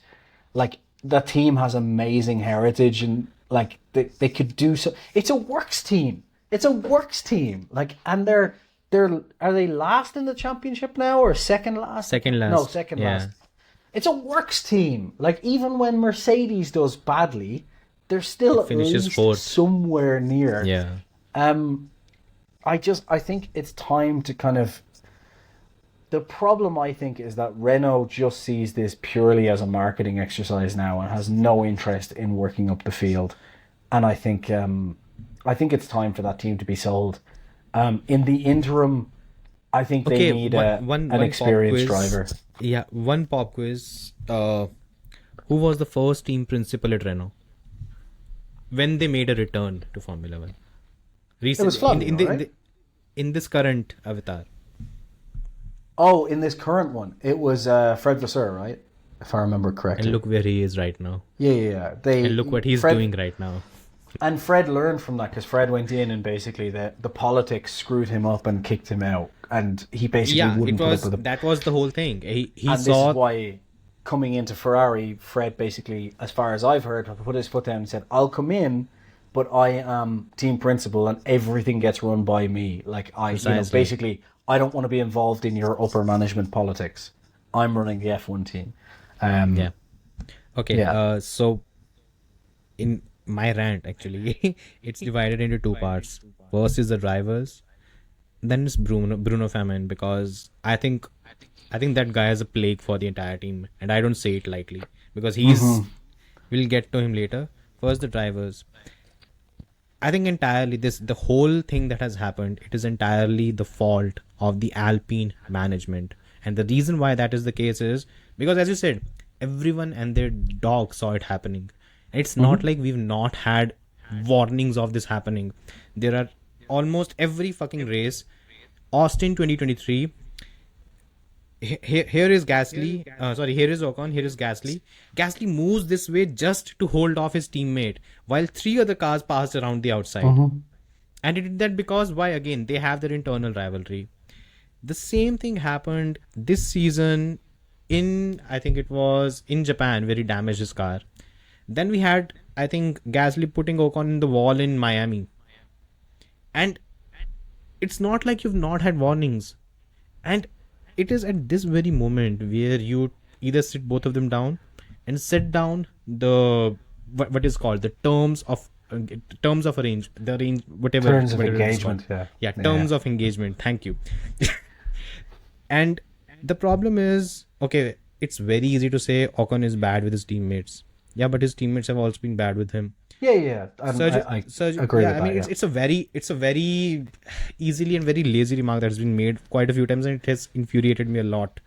Speaker 1: like that team has amazing heritage and like they could do so. It's a works team. Like, and they're are they last in the championship now or second last?
Speaker 2: Second last.
Speaker 1: No, second last. It's a works team. Like, even when Mercedes does badly, they're still at
Speaker 2: finishes
Speaker 1: least
Speaker 2: fourth.
Speaker 1: somewhere near.
Speaker 2: Yeah.
Speaker 1: I think it's time to kind of. The problem, I think, is that Renault just sees this purely as a marketing exercise now and has no interest in working up the field. And I think it's time for that team to be sold. In the interim, I think they need an experienced driver.
Speaker 2: Yeah, one pop quiz. Who was the first team principal at Renault when they made a return to Formula One? Recently,
Speaker 1: It was Flavio, right?
Speaker 2: In this current avatar.
Speaker 1: Oh, in this current one, it was Fred Vasseur, right? If I remember correctly.
Speaker 2: And look where he is right now.
Speaker 1: Yeah.
Speaker 2: And look what he's doing right now.
Speaker 1: And Fred learned from that because Fred went in and basically the politics screwed him up and kicked him out, and he basically wouldn't put up with it.
Speaker 2: That was the whole thing. He
Speaker 1: and
Speaker 2: saw.
Speaker 1: This is why coming into Ferrari, Fred basically, as far as I've heard, put his foot down and said, "I'll come in, but I am team principal and everything gets run by me. Like basically, I don't want to be involved in your upper management politics. I'm running the F1 team."
Speaker 2: Yeah. Okay. Yeah. So in my rant, actually, it's divided into two parts. First is the drivers, then it's Bruno Faman, because I think that guy is a plague for the entire team, and I don't say it lightly because we'll get to him later. First, the drivers. I think entirely the whole thing that has happened, it is entirely the fault of the Alpine management, and the reason why that is the case is because, as you said, everyone and their dog saw it happening. It's not like we've not had warnings of this happening. There are almost every fucking race. Austin 2023. Here is Gasly. Here is Ocon. Here is Gasly. Gasly moves this way just to hold off his teammate while three other cars passed around the outside. And it did that because, why? Again, they have their internal rivalry. The same thing happened this season I think it was in Japan, where he damaged his car. Then we had, I think, Gasly putting Ocon in the wall in Miami. And it's not like you've not had warnings. And it is at this very moment where you either sit both of them down and set down what is called the terms of engagement. Yeah, terms of engagement. Thank you. And the problem is, okay, it's very easy to say Ocon is bad with his teammates. Yeah, but his teammates have also been bad with him.
Speaker 1: Yeah. I agree
Speaker 2: yeah,
Speaker 1: with
Speaker 2: I mean,
Speaker 1: that.
Speaker 2: it's a very easily and very lazy remark that has been made quite a few times, and it has infuriated me a lot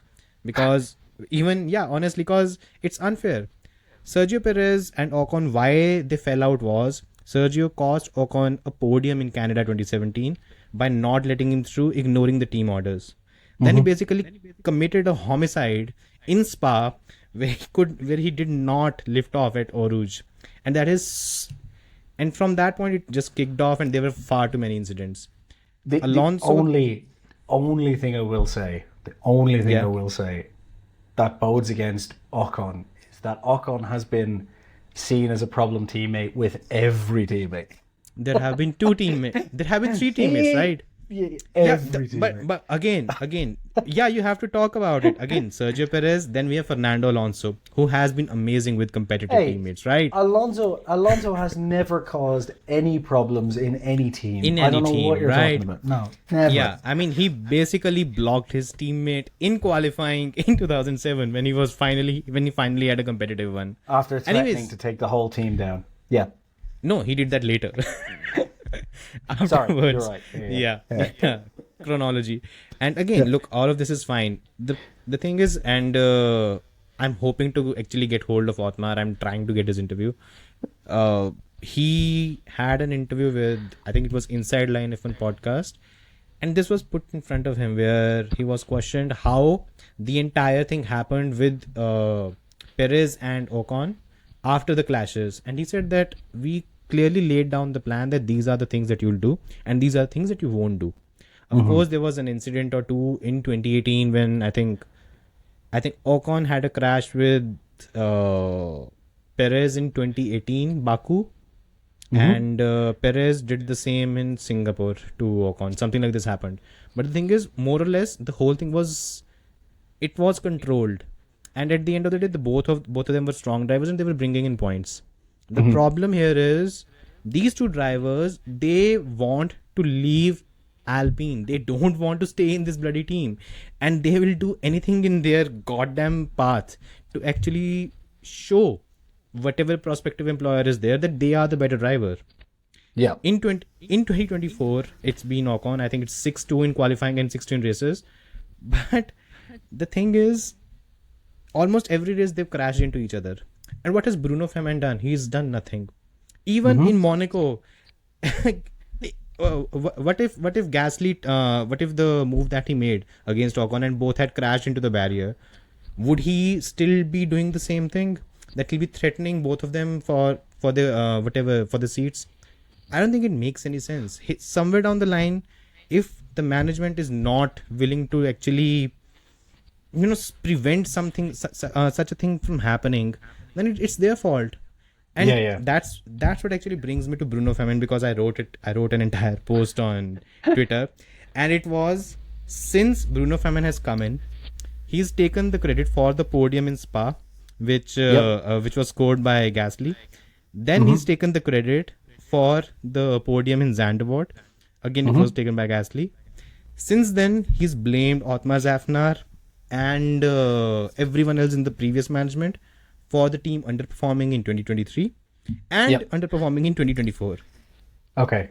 Speaker 2: because honestly, because it's unfair. Sergio Perez and Ocon, why they fell out was Sergio cost Ocon a podium in Canada 2017 by not letting him through, ignoring the team orders. Then he basically committed a homicide in Spa where he did not lift off at Eau Rouge. And from that point it just kicked off, and there were far too many incidents.
Speaker 1: The
Speaker 2: Alonso,
Speaker 1: only thing I will say, that bodes against Ocon is that Ocon has been seen as a problem teammate with every teammate.
Speaker 2: there have been three teammates, right?
Speaker 1: Every teammate.
Speaker 2: But again, you have to talk about it. Again, Sergio Perez, then we have Fernando Alonso, who has been amazing with competitive teammates, right?
Speaker 1: Alonso has never caused any problems in any team. I don't know what you're talking about. No, never.
Speaker 2: Yeah, I mean, he basically blocked his teammate in qualifying in 2007 when he finally had a competitive one.
Speaker 1: After threatening to take the whole team down. Yeah.
Speaker 2: No, he did that later.
Speaker 1: Sorry, you're right.
Speaker 2: Yeah. Chronology. And again, look, all of this is fine. The thing is, and I'm hoping to actually get hold of Otmar. I'm trying to get his interview. He had an interview with, I think it was Inside Line F1 podcast, and this was put in front of him where he was questioned how the entire thing happened with Perez and Ocon after the clashes, and he said that we clearly laid down the plan that these are the things that you'll do and these are things that you won't do. Of course, there was an incident or two in 2018 when I think Ocon had a crash with Perez in 2018 Baku, and Perez did the same in Singapore to Ocon. Something like this happened. But the thing is, more or less, the whole thing was controlled, and at the end of the day, both of them were strong drivers and they were bringing in points. The problem here is these two drivers, they want to leave Alpine. They don't want to stay in this bloody team, and they will do anything in their goddamn path to actually show whatever prospective employer is there that they are the better driver.
Speaker 1: Yeah.
Speaker 2: In 2024, it's been Ocon. I think it's 6-2 in qualifying and 6-2 in races. But the thing is, almost every race they've crashed into each other. And what has Bruno Fernand done? He's done nothing. Even in Monaco, what if Gasly, what if the move that he made against Ocon and both had crashed into the barrier, would he still be doing the same thing? That he'll be threatening both of them for the seats? I don't think it makes any sense. Somewhere down the line, if the management is not willing to actually, prevent something such a thing from happening, then it's their fault. And that's what actually brings me to Bruno Fernand, because I wrote an entire post on Twitter, and it was, since Bruno Fernand has come in, he's taken the credit for the podium in Spa, which was scored by Gasly. Then he's taken the credit for the podium in Zandvoort. Again, it was taken by Gasly. Since then, he's blamed Otmar Zafnar and everyone else in the previous management for the team underperforming in 2023 and underperforming in 2024.
Speaker 1: Okay.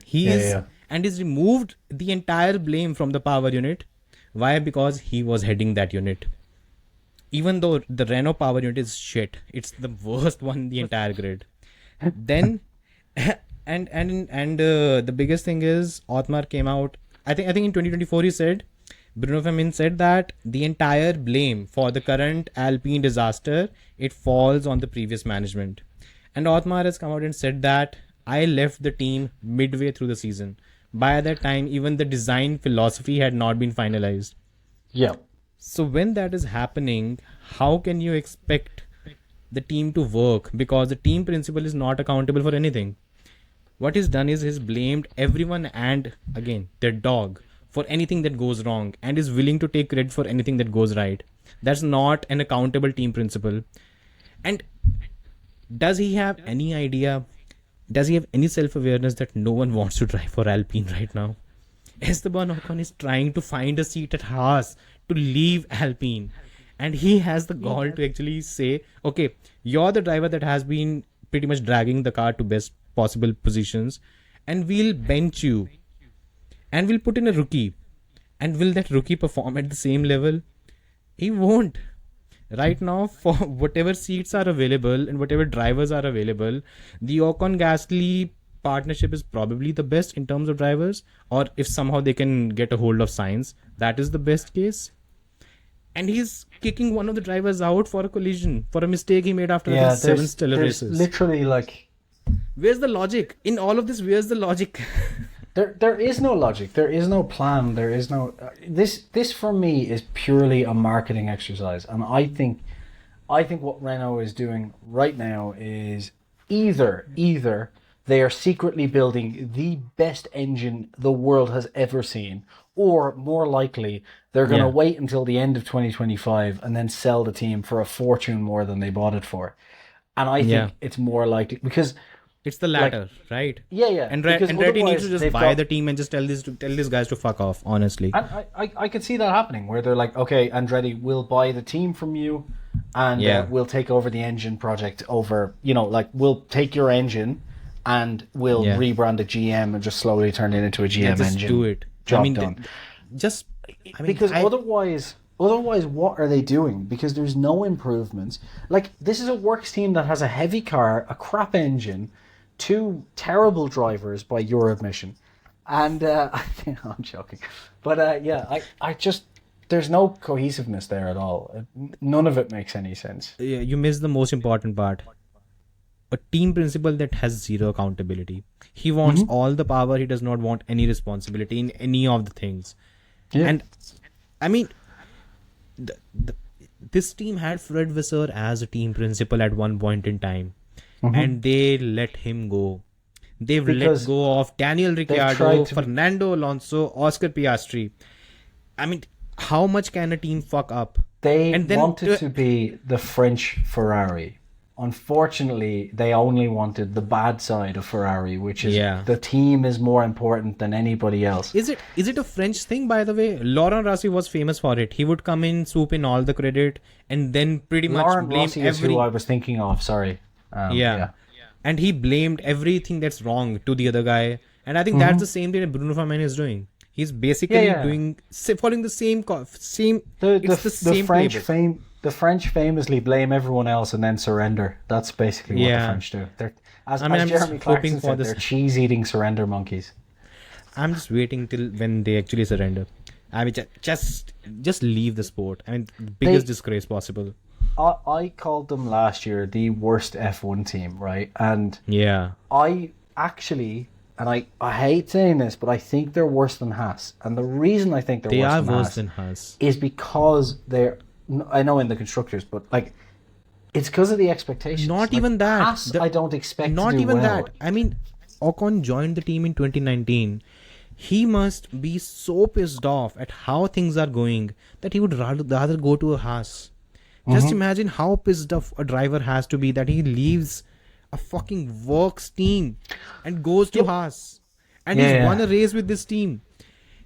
Speaker 2: And he's removed the entire blame from the power unit. Why? Because he was heading that unit. Even though the Renault power unit is shit, it's the worst one in the entire grid. Then, and the biggest thing is, Otmar came out. I think in 2024 he said, Bruno Fernand said that the entire blame for the current Alpine disaster, it falls on the previous management. And Otmar has come out and said that I left the team midway through the season. By that time, even the design philosophy had not been finalized.
Speaker 1: Yeah.
Speaker 2: So when that is happening, how can you expect the team to work? Because the team principal is not accountable for anything. What he's done is he's blamed everyone and, again, their dog for anything that goes wrong, and is willing to take credit for anything that goes right. That's not an accountable team principal. And does he have any idea? Does he have any self-awareness that no one wants to drive for Alpine right now? Esteban Ocon is trying to find a seat at Haas to leave Alpine. And he has the gall to actually say, okay, you're the driver that has been pretty much dragging the car to best possible positions, and we'll bench you and we'll put in a rookie. And will that rookie perform at the same level? He won't. Right now, for whatever seats are available and whatever drivers are available, the Ocon-Gasly partnership is probably the best in terms of drivers. Or if somehow they can get a hold of Sainz, that is the best case. And he's kicking one of the drivers out for a collision, for a mistake he made after the 7 stellar races.
Speaker 1: Literally, like,
Speaker 2: where's the logic in all of this? Where's the logic?
Speaker 1: There is no logic. There is no plan. There is no. This for me is purely a marketing exercise, and I think what Renault is doing right now is either they are secretly building the best engine the world has ever seen, or more likely they're going to wait until the end of 2025 and then sell the team for a fortune more than they bought it for. And I think it's more likely because.
Speaker 2: It's the latter, right?
Speaker 1: Yeah.
Speaker 2: And Andretti needs to just buy the team and just tell these guys to fuck off, honestly.
Speaker 1: And I could see that happening, where they're like, okay, Andretti, we'll buy the team from you, and we'll take over the engine project over, we'll take your engine and we'll rebrand a GM and just slowly turn it into a GM
Speaker 2: just
Speaker 1: engine.
Speaker 2: Do it.
Speaker 1: Job done.
Speaker 2: Because
Speaker 1: otherwise, what are they doing? Because there's no improvements. Like, this is a works team that has a heavy car, a crap engine, 2 terrible drivers by your admission, and I'm joking, but I just there's no cohesiveness there at all. None of it makes any sense.
Speaker 2: Yeah, you missed the most important part. A team principal that has zero accountability. He wants all the power. He does not want any responsibility in any of the things. Yeah. And I mean, this team had Fred Vasseur as a team principal at one point in time. And they let him go. They've let go of Daniel Ricciardo, Fernando Alonso, Oscar Piastri. I mean, how much can a team fuck up?
Speaker 1: They wanted to be the French Ferrari. Unfortunately, they only wanted the bad side of Ferrari, which is the team is more important than anybody else.
Speaker 2: Is it a French thing, by the way? Laurent Rossi was famous for it. He would come in, swoop in all the credit, and then pretty much blame
Speaker 1: Rossi is who I was thinking of. Sorry.
Speaker 2: And he blamed everything that's wrong to the other guy, and I think that's the same thing that Bruno Fernandes is doing. He's basically following the same
Speaker 1: the French famously blame everyone else and then surrender. That's basically what the French do. As Jeremy Clarkson said, they're cheese-eating surrender monkeys.
Speaker 2: I'm just waiting till when they actually surrender. I mean, just leave the sport. I mean, biggest disgrace possible.
Speaker 1: I called them last year the worst F1 team, right? And I actually, and I hate saying this, but I think they're worse than Haas. And the reason I think
Speaker 2: they are worse than Haas
Speaker 1: is because I know in the constructors, but like, it's because of the expectations.
Speaker 2: Not even that.
Speaker 1: Haas, I don't expect
Speaker 2: not
Speaker 1: to do
Speaker 2: even
Speaker 1: well.
Speaker 2: that. I mean, Ocon joined the team in 2019. He must be so pissed off at how things are going that he would rather go to a Haas. Just imagine how pissed off a driver has to be that he leaves a fucking works team and goes to Haas. And he's won a race with this team.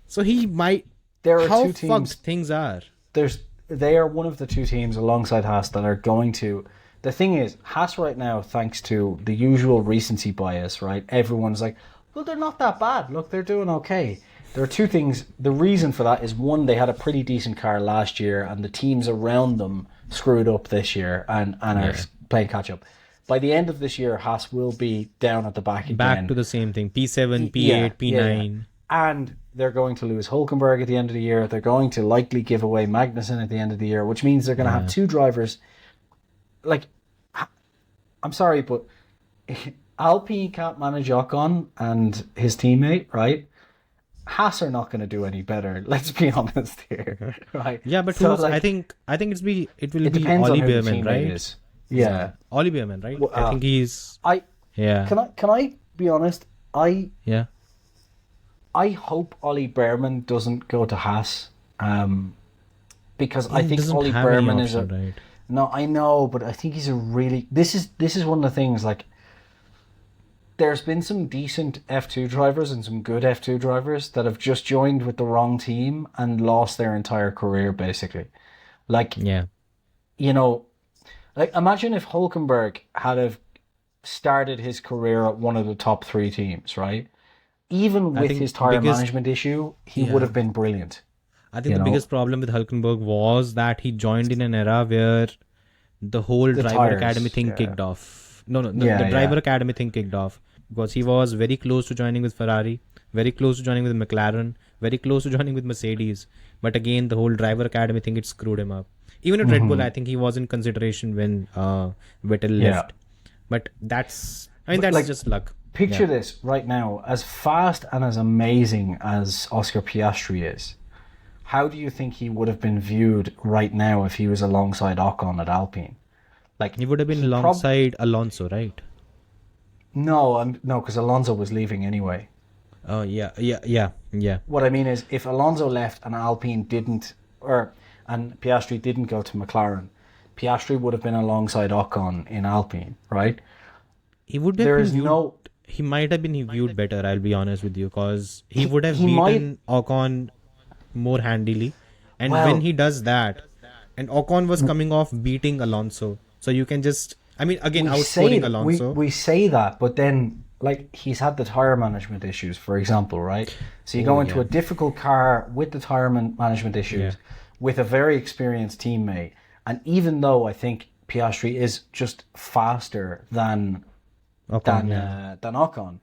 Speaker 2: So he might...
Speaker 1: There are
Speaker 2: how
Speaker 1: two teams,
Speaker 2: fucked things are.
Speaker 1: They are one of the 2 teams alongside Haas that are going to... The thing is, Haas right now, thanks to the usual recency bias, right? Everyone's like, well, they're not that bad. Look, they're doing okay. There are 2 things. The reason for that is, one, they had a pretty decent car last year and the teams around them screwed up this year and are playing catch up. By the end of this year, Haas will be down at the back again.
Speaker 2: Back to the same thing. P7, P8, P9.
Speaker 1: Yeah. And they're going to lose Hülkenberg at the end of the year. They're going to likely give away Magnussen at the end of the year, which means they're going to have 2 drivers. Like, I'm sorry, but Alpine can't manage Ocon and his teammate, right? Haas are not going to do any better. Let's be honest here, right?
Speaker 2: Yeah, but I think it will be Ollie Behrman, right?
Speaker 1: Yeah,
Speaker 2: Ollie Behrman, right?
Speaker 1: Well,
Speaker 2: I think he's.
Speaker 1: Can I be honest? I hope Ollie Behrman doesn't go to Haas, because I think Ollie Behrman is a. Right? No, I know, but I think he's a really. This is one of the things, like. There's been some decent F2 drivers and some good F2 drivers that have just joined with the wrong team and lost their entire career, basically. Like, like imagine if Hulkenberg had have started his career at one of the top 3 teams, right? Even
Speaker 2: I
Speaker 1: with
Speaker 2: think
Speaker 1: his tire
Speaker 2: biggest
Speaker 1: management issue, he would
Speaker 2: yeah.
Speaker 1: have been brilliant.
Speaker 2: I think
Speaker 1: You
Speaker 2: the
Speaker 1: know,
Speaker 2: biggest problem with Hulkenberg was that he joined in an era where the whole
Speaker 1: the
Speaker 2: driver academy
Speaker 1: tires,
Speaker 2: thing
Speaker 1: yeah,
Speaker 2: kicked off. No, the
Speaker 1: yeah,
Speaker 2: driver
Speaker 1: yeah.
Speaker 2: academy thing kicked off because he was very close to joining with Ferrari, very close to joining with McLaren, very close to joining with Mercedes. But again, the whole driver academy thing, it screwed him up. Even at Red Bull,
Speaker 1: Hmm.
Speaker 2: I think he was in consideration when Vettel
Speaker 1: Yeah.
Speaker 2: left. But that's
Speaker 1: Like,
Speaker 2: just luck.
Speaker 1: picture
Speaker 2: Yeah.
Speaker 1: this right now. As fast and as amazing as Oscar Piastri is, how do you think he would have been viewed right now if he was alongside Ocon at Alpine? Like,
Speaker 2: He would have been
Speaker 1: he prob
Speaker 2: alongside Alonso, right?
Speaker 1: no, because Alonso was leaving anyway.
Speaker 2: Oh, yeah.
Speaker 1: What I mean is, if Alonso left and Alpine didn't, and Piastri didn't go to McLaren, Piastri would have been alongside Ocon in Alpine, right?
Speaker 2: He would have
Speaker 1: There
Speaker 2: been
Speaker 1: is
Speaker 2: viewed.
Speaker 1: no.
Speaker 2: He might have been viewed better. I'll be honest with you, because he would have
Speaker 1: He
Speaker 2: beaten
Speaker 1: might.
Speaker 2: Ocon more handily, and when
Speaker 1: Well,
Speaker 2: he does that, and Ocon was coming off beating Alonso, so you can just, I mean, again,
Speaker 1: we say
Speaker 2: outscoring
Speaker 1: that
Speaker 2: Alonso.
Speaker 1: we say that, but then like he's had the tire management issues, for example, right? So you
Speaker 2: Oh
Speaker 1: go into
Speaker 2: yeah,
Speaker 1: a difficult car with the tire management
Speaker 2: yeah,
Speaker 1: issues, with a very experienced teammate, and even though I think Piastri is just faster than
Speaker 2: Ocon, yeah,
Speaker 1: than Ocon,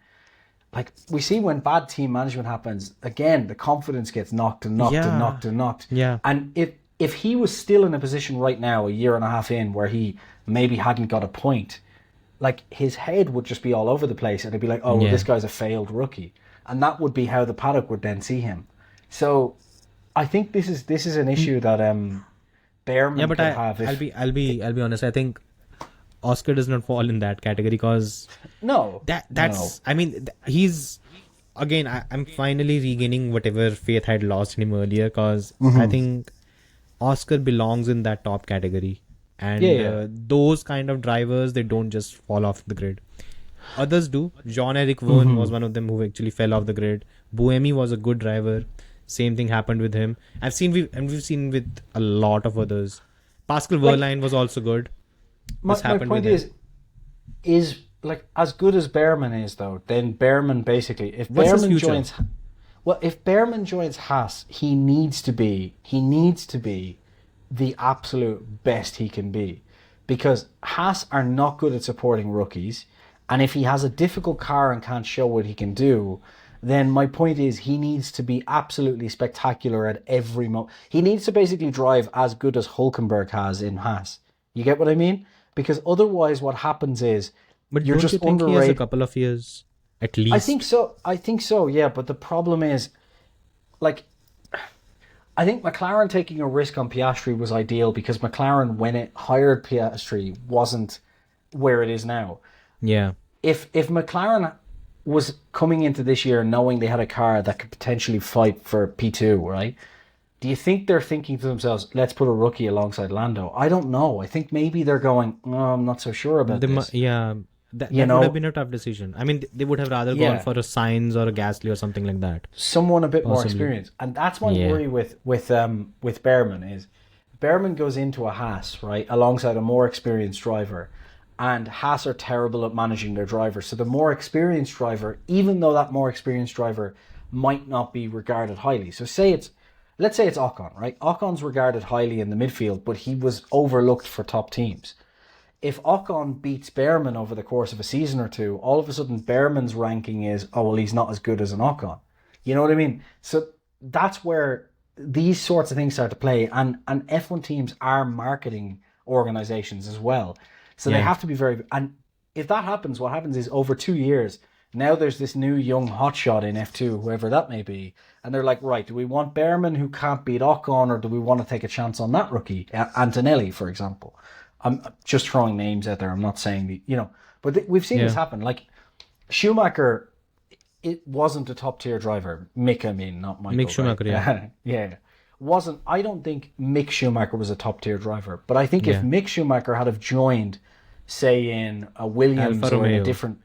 Speaker 1: like we see when bad team management happens, again the confidence gets knocked and knocked and
Speaker 2: yeah,
Speaker 1: knocked and knocked.
Speaker 2: yeah,
Speaker 1: And if he was still in a position right now, a year and a half in, where he maybe hadn't got a point, like his head would just be all over the place, and it'd be like, oh, well,
Speaker 2: yeah.
Speaker 1: this guy's a failed rookie, and that would be how the paddock would then see him. So I think this is an issue that
Speaker 2: Yeah,
Speaker 1: Behrman
Speaker 2: but
Speaker 1: could have if
Speaker 2: I'll be honest. I think Oscar does not fall in that category because
Speaker 1: no, no.
Speaker 2: that's, I mean, he's, again, I'm finally regaining whatever faith I had lost in him earlier, because I think Oscar belongs in that top category, and
Speaker 1: Yeah, yeah.
Speaker 2: those kind of drivers, they don't just fall off the grid. Others do. Jean-Eric Verne was one of them who actually fell off the grid. Buemi was a good driver. Same thing happened with him. We've seen with a lot of others. Pascal
Speaker 1: Like,
Speaker 2: Wehrlein was also good.
Speaker 1: my
Speaker 2: This happened
Speaker 1: point
Speaker 2: with him.
Speaker 1: is like as good as Behrman is though, then Behrman basically if
Speaker 2: What's his
Speaker 1: Behrman
Speaker 2: future?
Speaker 1: joins well, if Behrman joins Haas, he needs to be the absolute best he can be. Because Haas are not good at supporting rookies, and if he has a difficult car and can't show what he can do, then my point is he needs to be absolutely spectacular at every moment. He needs to basically drive as good as Hulkenberg has in Haas. You get what I mean? Because otherwise what happens is
Speaker 2: But
Speaker 1: you're
Speaker 2: don't
Speaker 1: just
Speaker 2: you think he has a
Speaker 1: underrated.
Speaker 2: couple of years at least?
Speaker 1: I think so, yeah, but the problem is like I think McLaren taking a risk on Piastri was ideal because McLaren, when it hired Piastri, wasn't where it is now.
Speaker 2: Yeah.
Speaker 1: If McLaren was coming into this year knowing they had a car that could potentially fight for P2, right? Do you think they're thinking to themselves, let's put a rookie alongside Lando? I don't know. I think maybe they're going, no, I'm not so sure about this.
Speaker 2: Yeah. That
Speaker 1: You
Speaker 2: would
Speaker 1: know,
Speaker 2: have been a tough decision. I mean, they would have rather gone
Speaker 1: yeah,
Speaker 2: for a Sainz or a Gasly or something like that.
Speaker 1: someone a bit more
Speaker 2: Possibly.
Speaker 1: experienced. And that's my
Speaker 2: Yeah.
Speaker 1: worry with Behrman is Behrman goes into a Haas, right, alongside a more experienced driver. And Haas are terrible at managing their drivers. So the more experienced driver, even though that more experienced driver might not be regarded highly. So let's say it's Ocon, right? Ocon's regarded highly in the midfield, but he was overlooked for top teams. If Ocon beats Behrman over the course of a season or two, all of a sudden Behrman's ranking is, oh, well, he's not as good as an Ocon. You know what I mean? So that's where these sorts of things start to play. And F1 teams are marketing organizations as well. So they
Speaker 2: Yeah.
Speaker 1: have to be very... And if that happens, what happens is over 2 years, now there's this new young hotshot in F2, whoever that may be. And they're like, right, do we want Behrman who can't beat Ocon, or do we want to take a chance on that rookie? Antonelli, for example. I'm just throwing names out there. I'm not saying but we've seen this
Speaker 2: Yeah.
Speaker 1: happen. Like Schumacher, it wasn't a top tier driver. Mick, I mean, not Michael.
Speaker 2: Mick Schumacher,
Speaker 1: right?
Speaker 2: yeah.
Speaker 1: Yeah. Wasn't. I don't think Mick Schumacher was a top tier driver. But I think if
Speaker 2: Yeah.
Speaker 1: Mick Schumacher had have joined, say, in a Williams
Speaker 2: Alfa
Speaker 1: or in a
Speaker 2: Romeo.
Speaker 1: different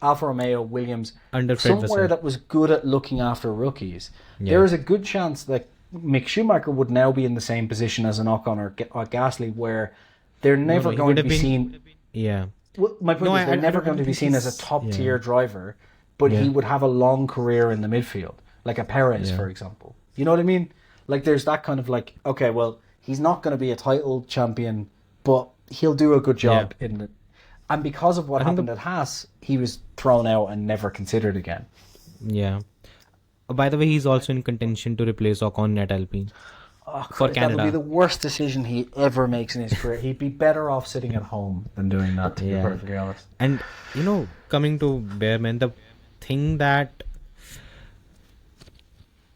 Speaker 1: Alfa Romeo, Williams,
Speaker 2: Under Fred
Speaker 1: somewhere
Speaker 2: Vasseur.
Speaker 1: that was good at looking after rookies,
Speaker 2: Yeah.
Speaker 1: there is a good chance that Mick Schumacher would now be in the same position as an Ocon or Gasly, where they're
Speaker 2: No,
Speaker 1: never
Speaker 2: he
Speaker 1: going
Speaker 2: would
Speaker 1: to
Speaker 2: have
Speaker 1: be
Speaker 2: been.
Speaker 1: seen.
Speaker 2: Yeah.
Speaker 1: Well, my point
Speaker 2: No,
Speaker 1: is, they're
Speaker 2: I
Speaker 1: never
Speaker 2: don't
Speaker 1: going to be
Speaker 2: think
Speaker 1: seen as a
Speaker 2: he's.
Speaker 1: top
Speaker 2: Yeah.
Speaker 1: tier driver, but he
Speaker 2: Yeah.
Speaker 1: would have a long career in the midfield, like a Perez,
Speaker 2: Yeah.
Speaker 1: for example. You know what I mean? Like, there's that kind of like, okay, well, he's not going to be a title champion, but he'll do a good job in the. And because of what
Speaker 2: I think
Speaker 1: happened at Haas, he was thrown out and never considered again.
Speaker 2: Yeah. By the way, he's also in contention to replace Ocon at Alpine
Speaker 1: Oh,
Speaker 2: for
Speaker 1: Christ, that would be
Speaker 2: Canada.
Speaker 1: the worst decision he ever makes in his career. He'd be better off sitting at home than doing that, to be
Speaker 2: Yeah.
Speaker 1: perfectly honest.
Speaker 2: And coming to Bearman, the thing that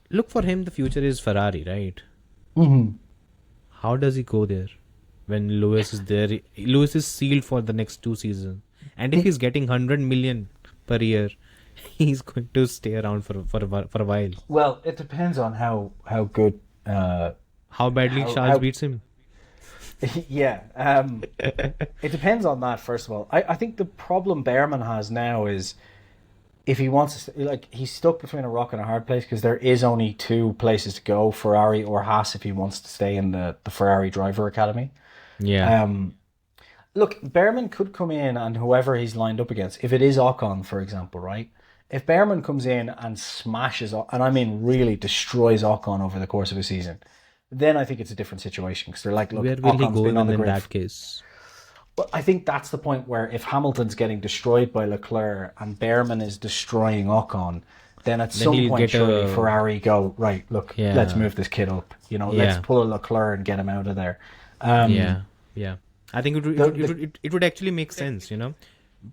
Speaker 2: look for him, the future is Ferrari, right?
Speaker 1: Mm-hmm.
Speaker 2: How does he go there when Lewis is there? Lewis is sealed for the next 2 seasons, and if he's getting 100 million per year, he's going to stay around for a while.
Speaker 1: Well, it depends on how good.
Speaker 2: How badly
Speaker 1: How-
Speaker 2: Charles
Speaker 1: how-
Speaker 2: beats him.
Speaker 1: Yeah, it depends on that. First of all, I think the problem Behrman has now is if he wants to, like, he's stuck between a rock and a hard place because there is only two places to go: Ferrari or Haas, if he wants to stay in the Ferrari driver academy.
Speaker 2: Yeah.
Speaker 1: Look, Behrman could come in and whoever he's lined up against, if it is Ocon, for example, right? If Behrman comes in and smashes, and I mean really destroys Ocon over the course of a season, then I think it's a different situation because they're like, look,
Speaker 2: Where will he
Speaker 1: Ocon's
Speaker 2: go
Speaker 1: been on
Speaker 2: then
Speaker 1: the
Speaker 2: in
Speaker 1: grid.
Speaker 2: that case?
Speaker 1: But I think that's the point where if Hamilton's getting destroyed by Leclerc and Behrman is destroying Ocon, then at some
Speaker 2: he'll
Speaker 1: point
Speaker 2: get
Speaker 1: surely
Speaker 2: a-
Speaker 1: Ferrari go, right, look,
Speaker 2: Yeah.
Speaker 1: let's move this kid up. Let's
Speaker 2: Yeah.
Speaker 1: pull a Leclerc and get him out of there.
Speaker 2: Yeah. I think it would actually make sense,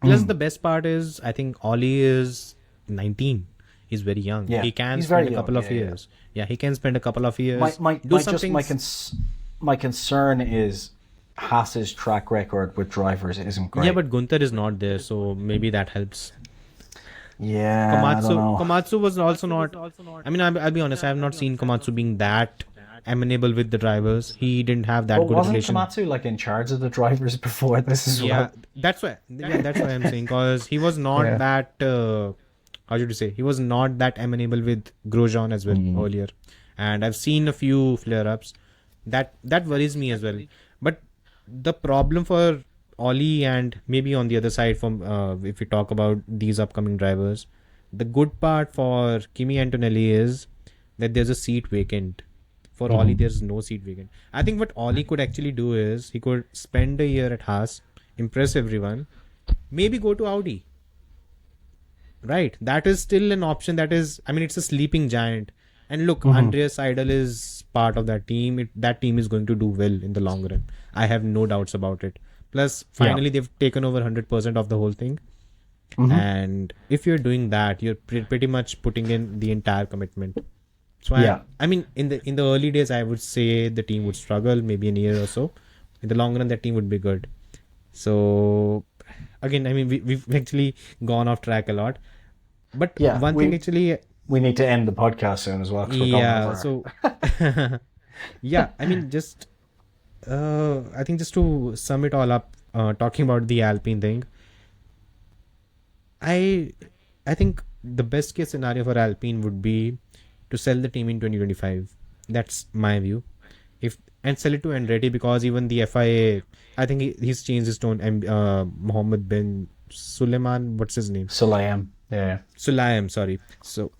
Speaker 2: Plus, the best part is, I think Ollie is 19. He's very young.
Speaker 1: Yeah,
Speaker 2: He can
Speaker 1: he's
Speaker 2: spend
Speaker 1: very
Speaker 2: a couple
Speaker 1: young,
Speaker 2: of
Speaker 1: yeah,
Speaker 2: years. Yeah, he can spend a couple of years.
Speaker 1: My concern is Haas's track record with drivers isn't great.
Speaker 2: Yeah, but Gunther is not there, so maybe that helps.
Speaker 1: Yeah, I don't know.
Speaker 2: Komatsu was also not. I mean, I'll be honest. I have not seen Komatsu being that amenable with the drivers. He didn't have that
Speaker 1: But
Speaker 2: good
Speaker 1: wasn't
Speaker 2: relation.
Speaker 1: Komatsu like in charge of the drivers before this as
Speaker 2: Yeah,
Speaker 1: well?
Speaker 2: that's why. Yeah, that's why I'm saying, because he was not
Speaker 1: Yeah.
Speaker 2: that. How should you say? He was not that amenable with Grosjean as well earlier, and I've seen a few flare-ups. That worries me as well. But the problem for Ollie and maybe on the other side, from if we talk about these upcoming drivers, the good part for Kimi Antonelli is that there's a seat vacant. For Ollie, there's no seat vacant. I think what Ollie could actually do is he could spend a year at Haas, impress everyone, maybe go to Audi. Right, that is still an option. That is, I mean, it's a sleeping giant. And look, Andreas Seidel is part of that team. That team is going to do well in the long run. I have no doubts about it. Plus, finally, they've taken over 100% of the whole thing. And if you're doing that, you're pretty much putting in the entire commitment. So I mean, in the early days, I would say the team would struggle, maybe in a year or so. In the long run, that team would be good. So again, I mean, we've actually gone off track a lot. But one thing actually,
Speaker 1: we need to end the podcast soon as well. 'Cause we're going over.
Speaker 2: So yeah, I mean, just I think just to sum it all up, talking about the Alpine thing, I think the best case scenario for Alpine would be to sell the team in 2025. That's my view. And sell it to Andretti, because even the FIA, I think he's changed his tone. Mohammed bin Suleiman, what's his name?
Speaker 1: Sulayem. Yeah.
Speaker 2: Sulayem, sorry. So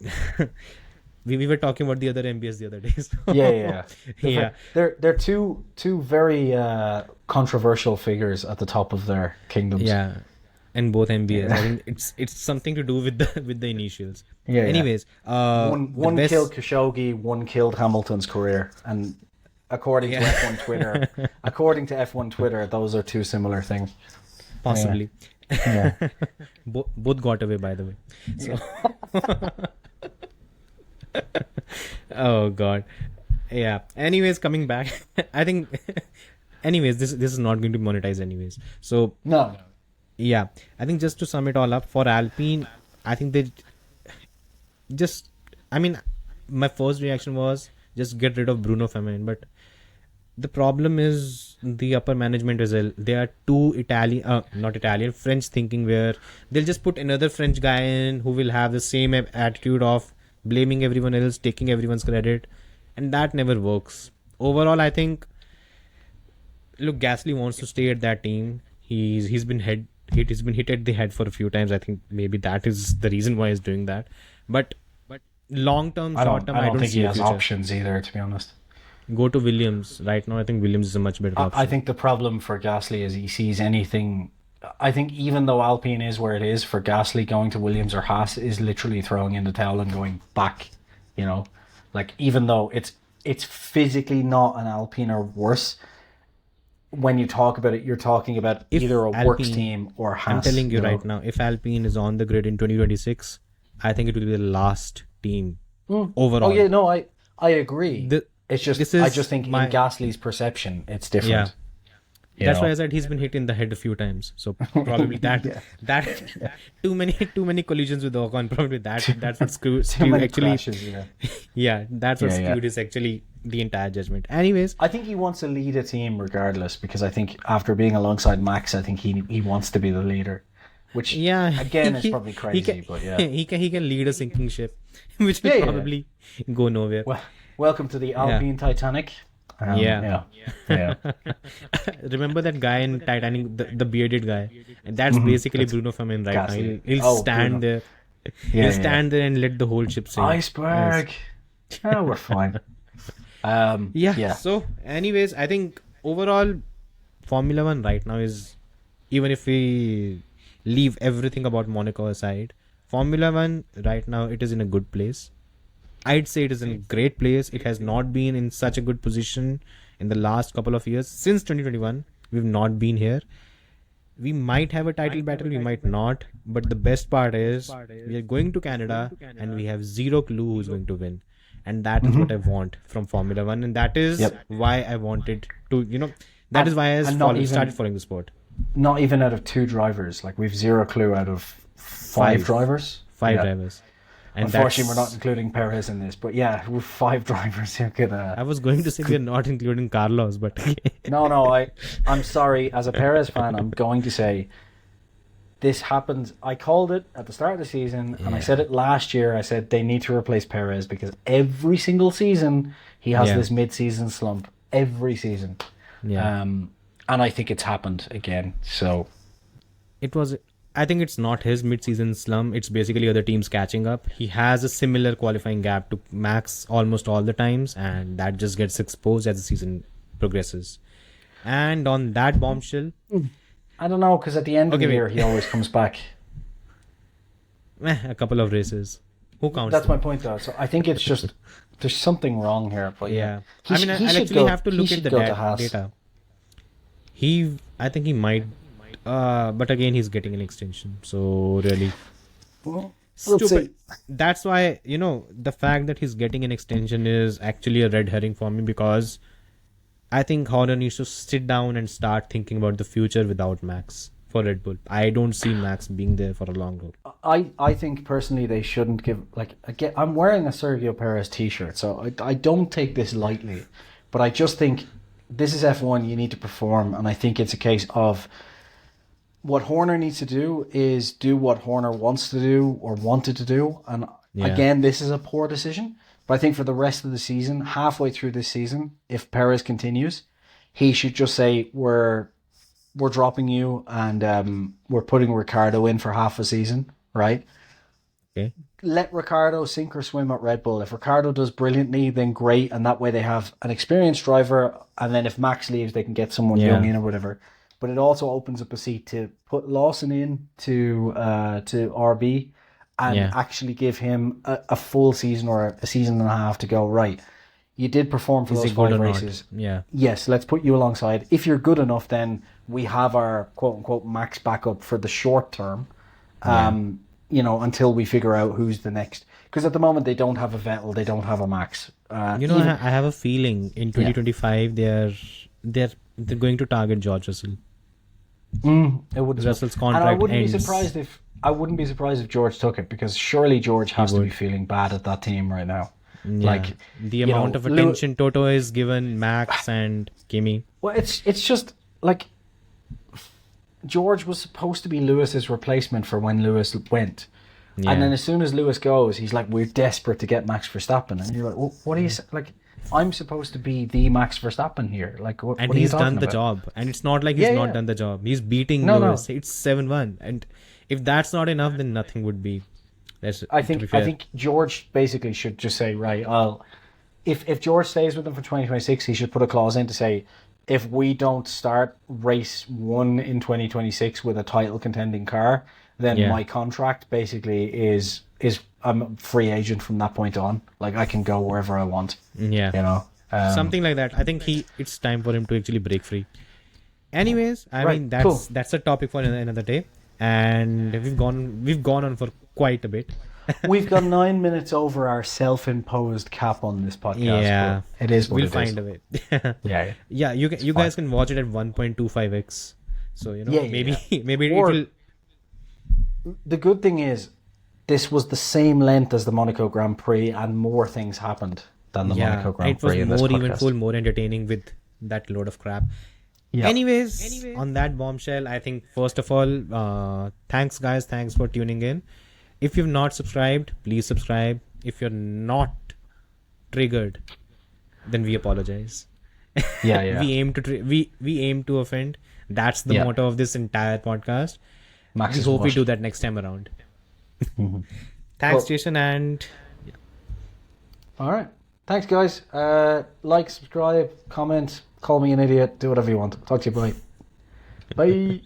Speaker 2: we were talking about the other MBS the other day. So.
Speaker 1: Yeah.
Speaker 2: Yeah.
Speaker 1: They're two very controversial figures at the top of their kingdoms.
Speaker 2: Yeah, and both MBS. I think it's something to do with the initials.
Speaker 1: Yeah.
Speaker 2: Anyways,
Speaker 1: one killed Khashoggi, one killed Hamilton's career, and according to F1 Twitter, those are two similar things.
Speaker 2: Possibly.
Speaker 1: Yeah.
Speaker 2: Both got away, by the way. So. Oh God. Yeah. Anyways, coming back, I think. Anyways, this is not going to monetize anyways. So
Speaker 1: No.
Speaker 2: yeah, I think just to sum it all up, for Alpine, I think they just. I mean, my first reaction was just get rid of Bruno Femain, but the problem is the upper management as well. They are too French thinking, where they'll just put another French guy in who will have the same attitude of blaming everyone else, taking everyone's credit, and that never works. Overall, I think look, Gasly wants to stay at that team. He's been hit at the head for a few times. I think maybe that is the reason why he's doing that. But long term, short term,
Speaker 1: I don't think
Speaker 2: see
Speaker 1: he
Speaker 2: a
Speaker 1: has
Speaker 2: future.
Speaker 1: options either, to be honest.
Speaker 2: Go to Williams right now. I think Williams is a much better option.
Speaker 1: I think the problem for Gasly is he sees anything. I think even though Alpine is where it is, for Gasly going to Williams or Haas is literally throwing in the towel and going back. You know, like even though it's physically not an Alpine or worse. When you talk about it, you're talking about
Speaker 2: If
Speaker 1: either a works
Speaker 2: Alpine-
Speaker 1: team or Haas.
Speaker 2: I'm telling you
Speaker 1: know?
Speaker 2: right now, if Alpine is on the grid in 2026, I think it will be the last team overall.
Speaker 1: Oh yeah, no, I agree. It's just
Speaker 2: this
Speaker 1: I
Speaker 2: is
Speaker 1: just think
Speaker 2: my-
Speaker 1: in Gasly's perception, it's different.
Speaker 2: Yeah.
Speaker 1: You
Speaker 2: That's
Speaker 1: know?
Speaker 2: why I said he's been hit in the head a few times. So probably that too many collisions with Ocon. Probably that's what
Speaker 1: Too
Speaker 2: skewed
Speaker 1: many
Speaker 2: actually.
Speaker 1: crashes, yeah.
Speaker 2: Yeah, that's what
Speaker 1: Yeah,
Speaker 2: skewed is actually the entire judgment. Anyways,
Speaker 1: I think he wants to lead a team regardless, because I think after being alongside Max, I think he wants to be the leader. Which
Speaker 2: yeah,
Speaker 1: again is probably crazy, but yeah.
Speaker 2: he can lead a sinking ship, which will
Speaker 1: Yeah, yeah.
Speaker 2: probably go nowhere.
Speaker 1: Well, welcome to the Alpine Titanic.
Speaker 2: Yeah.
Speaker 1: Yeah.
Speaker 2: Remember that guy in Titanic, the bearded guy, and that's basically Bruno Famin right
Speaker 1: Gasly.
Speaker 2: now. He'll
Speaker 1: Oh,
Speaker 2: stand
Speaker 1: Bruno.
Speaker 2: there.
Speaker 1: Yeah,
Speaker 2: He'll stand there and let the whole ship sink.
Speaker 1: Iceberg. Oh, we're fine.
Speaker 2: Yeah. So, anyways, I think overall, Formula One right now is, even if we leave everything about Monaco aside, Formula One right now, it is in a good place. I'd say it is in a great place. It has not been in such a good position in the last couple of years. Since 2021, we've not been here. We might have a title battle, we might not. But the best part is we are going to Canada and we have zero clue who's going to win. And that is what I want from Formula One. And that is why I wanted to, that is why I started following the sport.
Speaker 1: Not even out of 2 drivers. Like, we've zero clue out of 5 drivers.
Speaker 2: Five
Speaker 1: Yeah.
Speaker 2: drivers. And
Speaker 1: Unfortunately, we're not including Perez in this, but yeah, with 5 drivers who could.
Speaker 2: I was going to say we're not including Carlos, but
Speaker 1: No, I'm sorry. As a Perez fan, I'm going to say this happens. I called it at the start of the season, and I said it last year. I said they need to replace Perez because every single season he has this mid-season slump. Every season, and I think it's happened again. So
Speaker 2: it was. I think it's not his mid-season slump. It's basically other teams catching up. He has a similar qualifying gap to Max almost all the times, and that just gets exposed as the season progresses. And on that bombshell,
Speaker 1: I don't know, because at the end of the year he always comes back.
Speaker 2: A couple of races. Who counts?
Speaker 1: That's my point, though. So I think it's just there's something wrong here. But
Speaker 2: yeah.
Speaker 1: He
Speaker 2: I mean,
Speaker 1: he
Speaker 2: I'll
Speaker 1: should
Speaker 2: actually
Speaker 1: go-
Speaker 2: have to
Speaker 1: he
Speaker 2: look
Speaker 1: should
Speaker 2: at the
Speaker 1: go to Haas.
Speaker 2: data. I think he might, but again, he's getting an extension. So really,
Speaker 1: Well, let's
Speaker 2: stupid.
Speaker 1: see.
Speaker 2: That's why, the fact that he's getting an extension is actually a red herring for me, because I think Horner needs to sit down and start thinking about the future without Max for Red Bull. I don't see Max being there for a long haul.
Speaker 1: I think personally they shouldn't give, like, again, I'm wearing a Sergio Perez t-shirt, so I don't take this lightly, but I just think this is F1, you need to perform, and I think it's a case of what Horner needs to do is do what Horner wants to do or wanted to do, and again, this is a poor decision, but I think for the rest of the season, halfway through this season, if Perez continues, he should just say, we're dropping you, and we're putting Ricciardo in for half a season, right?
Speaker 2: Okay.
Speaker 1: Let Ricciardo sink or swim at Red Bull. If Ricciardo does brilliantly, then great, and that way they have an experienced driver, and then if Max leaves, they can get someone young in or whatever. But it also opens up a seat to put Lawson in to RB and actually give him a full season or a season and a half to go, right, you did perform for
Speaker 2: Is
Speaker 1: those
Speaker 2: he good
Speaker 1: 5
Speaker 2: or not?
Speaker 1: races.
Speaker 2: Yeah.
Speaker 1: Yes, let's put you alongside. If you're good enough, then we have our quote-unquote Max backup for the short term, until we figure out who's the next. Because at the moment, they don't have a Vettel, they don't have a Max.
Speaker 2: I have a feeling in 2025 they're going to target George Russell.
Speaker 1: It would
Speaker 2: Russell's
Speaker 1: and I
Speaker 2: contract
Speaker 1: wouldn't
Speaker 2: ends.
Speaker 1: be surprised if George took it, because surely George has to be feeling bad at that team right now.
Speaker 2: Yeah.
Speaker 1: Like
Speaker 2: the amount of attention Toto is given Max and Kimi.
Speaker 1: Well, it's just like George was supposed to be Lewis's replacement for when Lewis went. And then as soon as Lewis goes, he's like, we're desperate to get Max Verstappen. And you're like, well, what are you like? I'm supposed to be the Max Verstappen here. Like,
Speaker 2: And
Speaker 1: what are you
Speaker 2: he's
Speaker 1: talking
Speaker 2: done the
Speaker 1: about?
Speaker 2: job. And it's not like he's not done the job. He's beating Lewis. It's 7-1. And if that's not enough, then nothing would be.
Speaker 1: I think George basically should just say, right, if George stays with them for 2026, he should put a clause in to say, if we don't start race 1 in 2026 with a title contending car, then my contract basically is I'm a free agent from that point on. Like, I can go wherever I want.
Speaker 2: Yeah.
Speaker 1: You know?
Speaker 2: Something like that. I think it's time for him to actually break free. Anyways, I mean, that's a topic for another day. And we've gone on for quite a bit.
Speaker 1: We've got 9 minutes over our self-imposed cap on this podcast.
Speaker 2: Yeah,
Speaker 1: it is.
Speaker 2: We'll find a way. Yeah. You guys can watch it at 1.25x. So maybe it will.
Speaker 1: The good thing is, this was the same length as the Monaco Grand Prix, and more things happened than the Monaco Grand Prix.
Speaker 2: It was more eventful, more entertaining with that load of crap. Yeah. Anyways, on that bombshell, I think first of all, thanks guys, thanks for tuning in. If you've not subscribed, please subscribe. If you're not triggered, then we apologize.
Speaker 1: Yeah.
Speaker 2: we aim to offend. That's the motto of this entire podcast.
Speaker 1: Max
Speaker 2: we hope we do that next time around. Thanks, Jason, and
Speaker 1: all right. Thanks, guys. Like, subscribe, comment, call me an idiot, do whatever you want. Talk to you. Bye. Bye.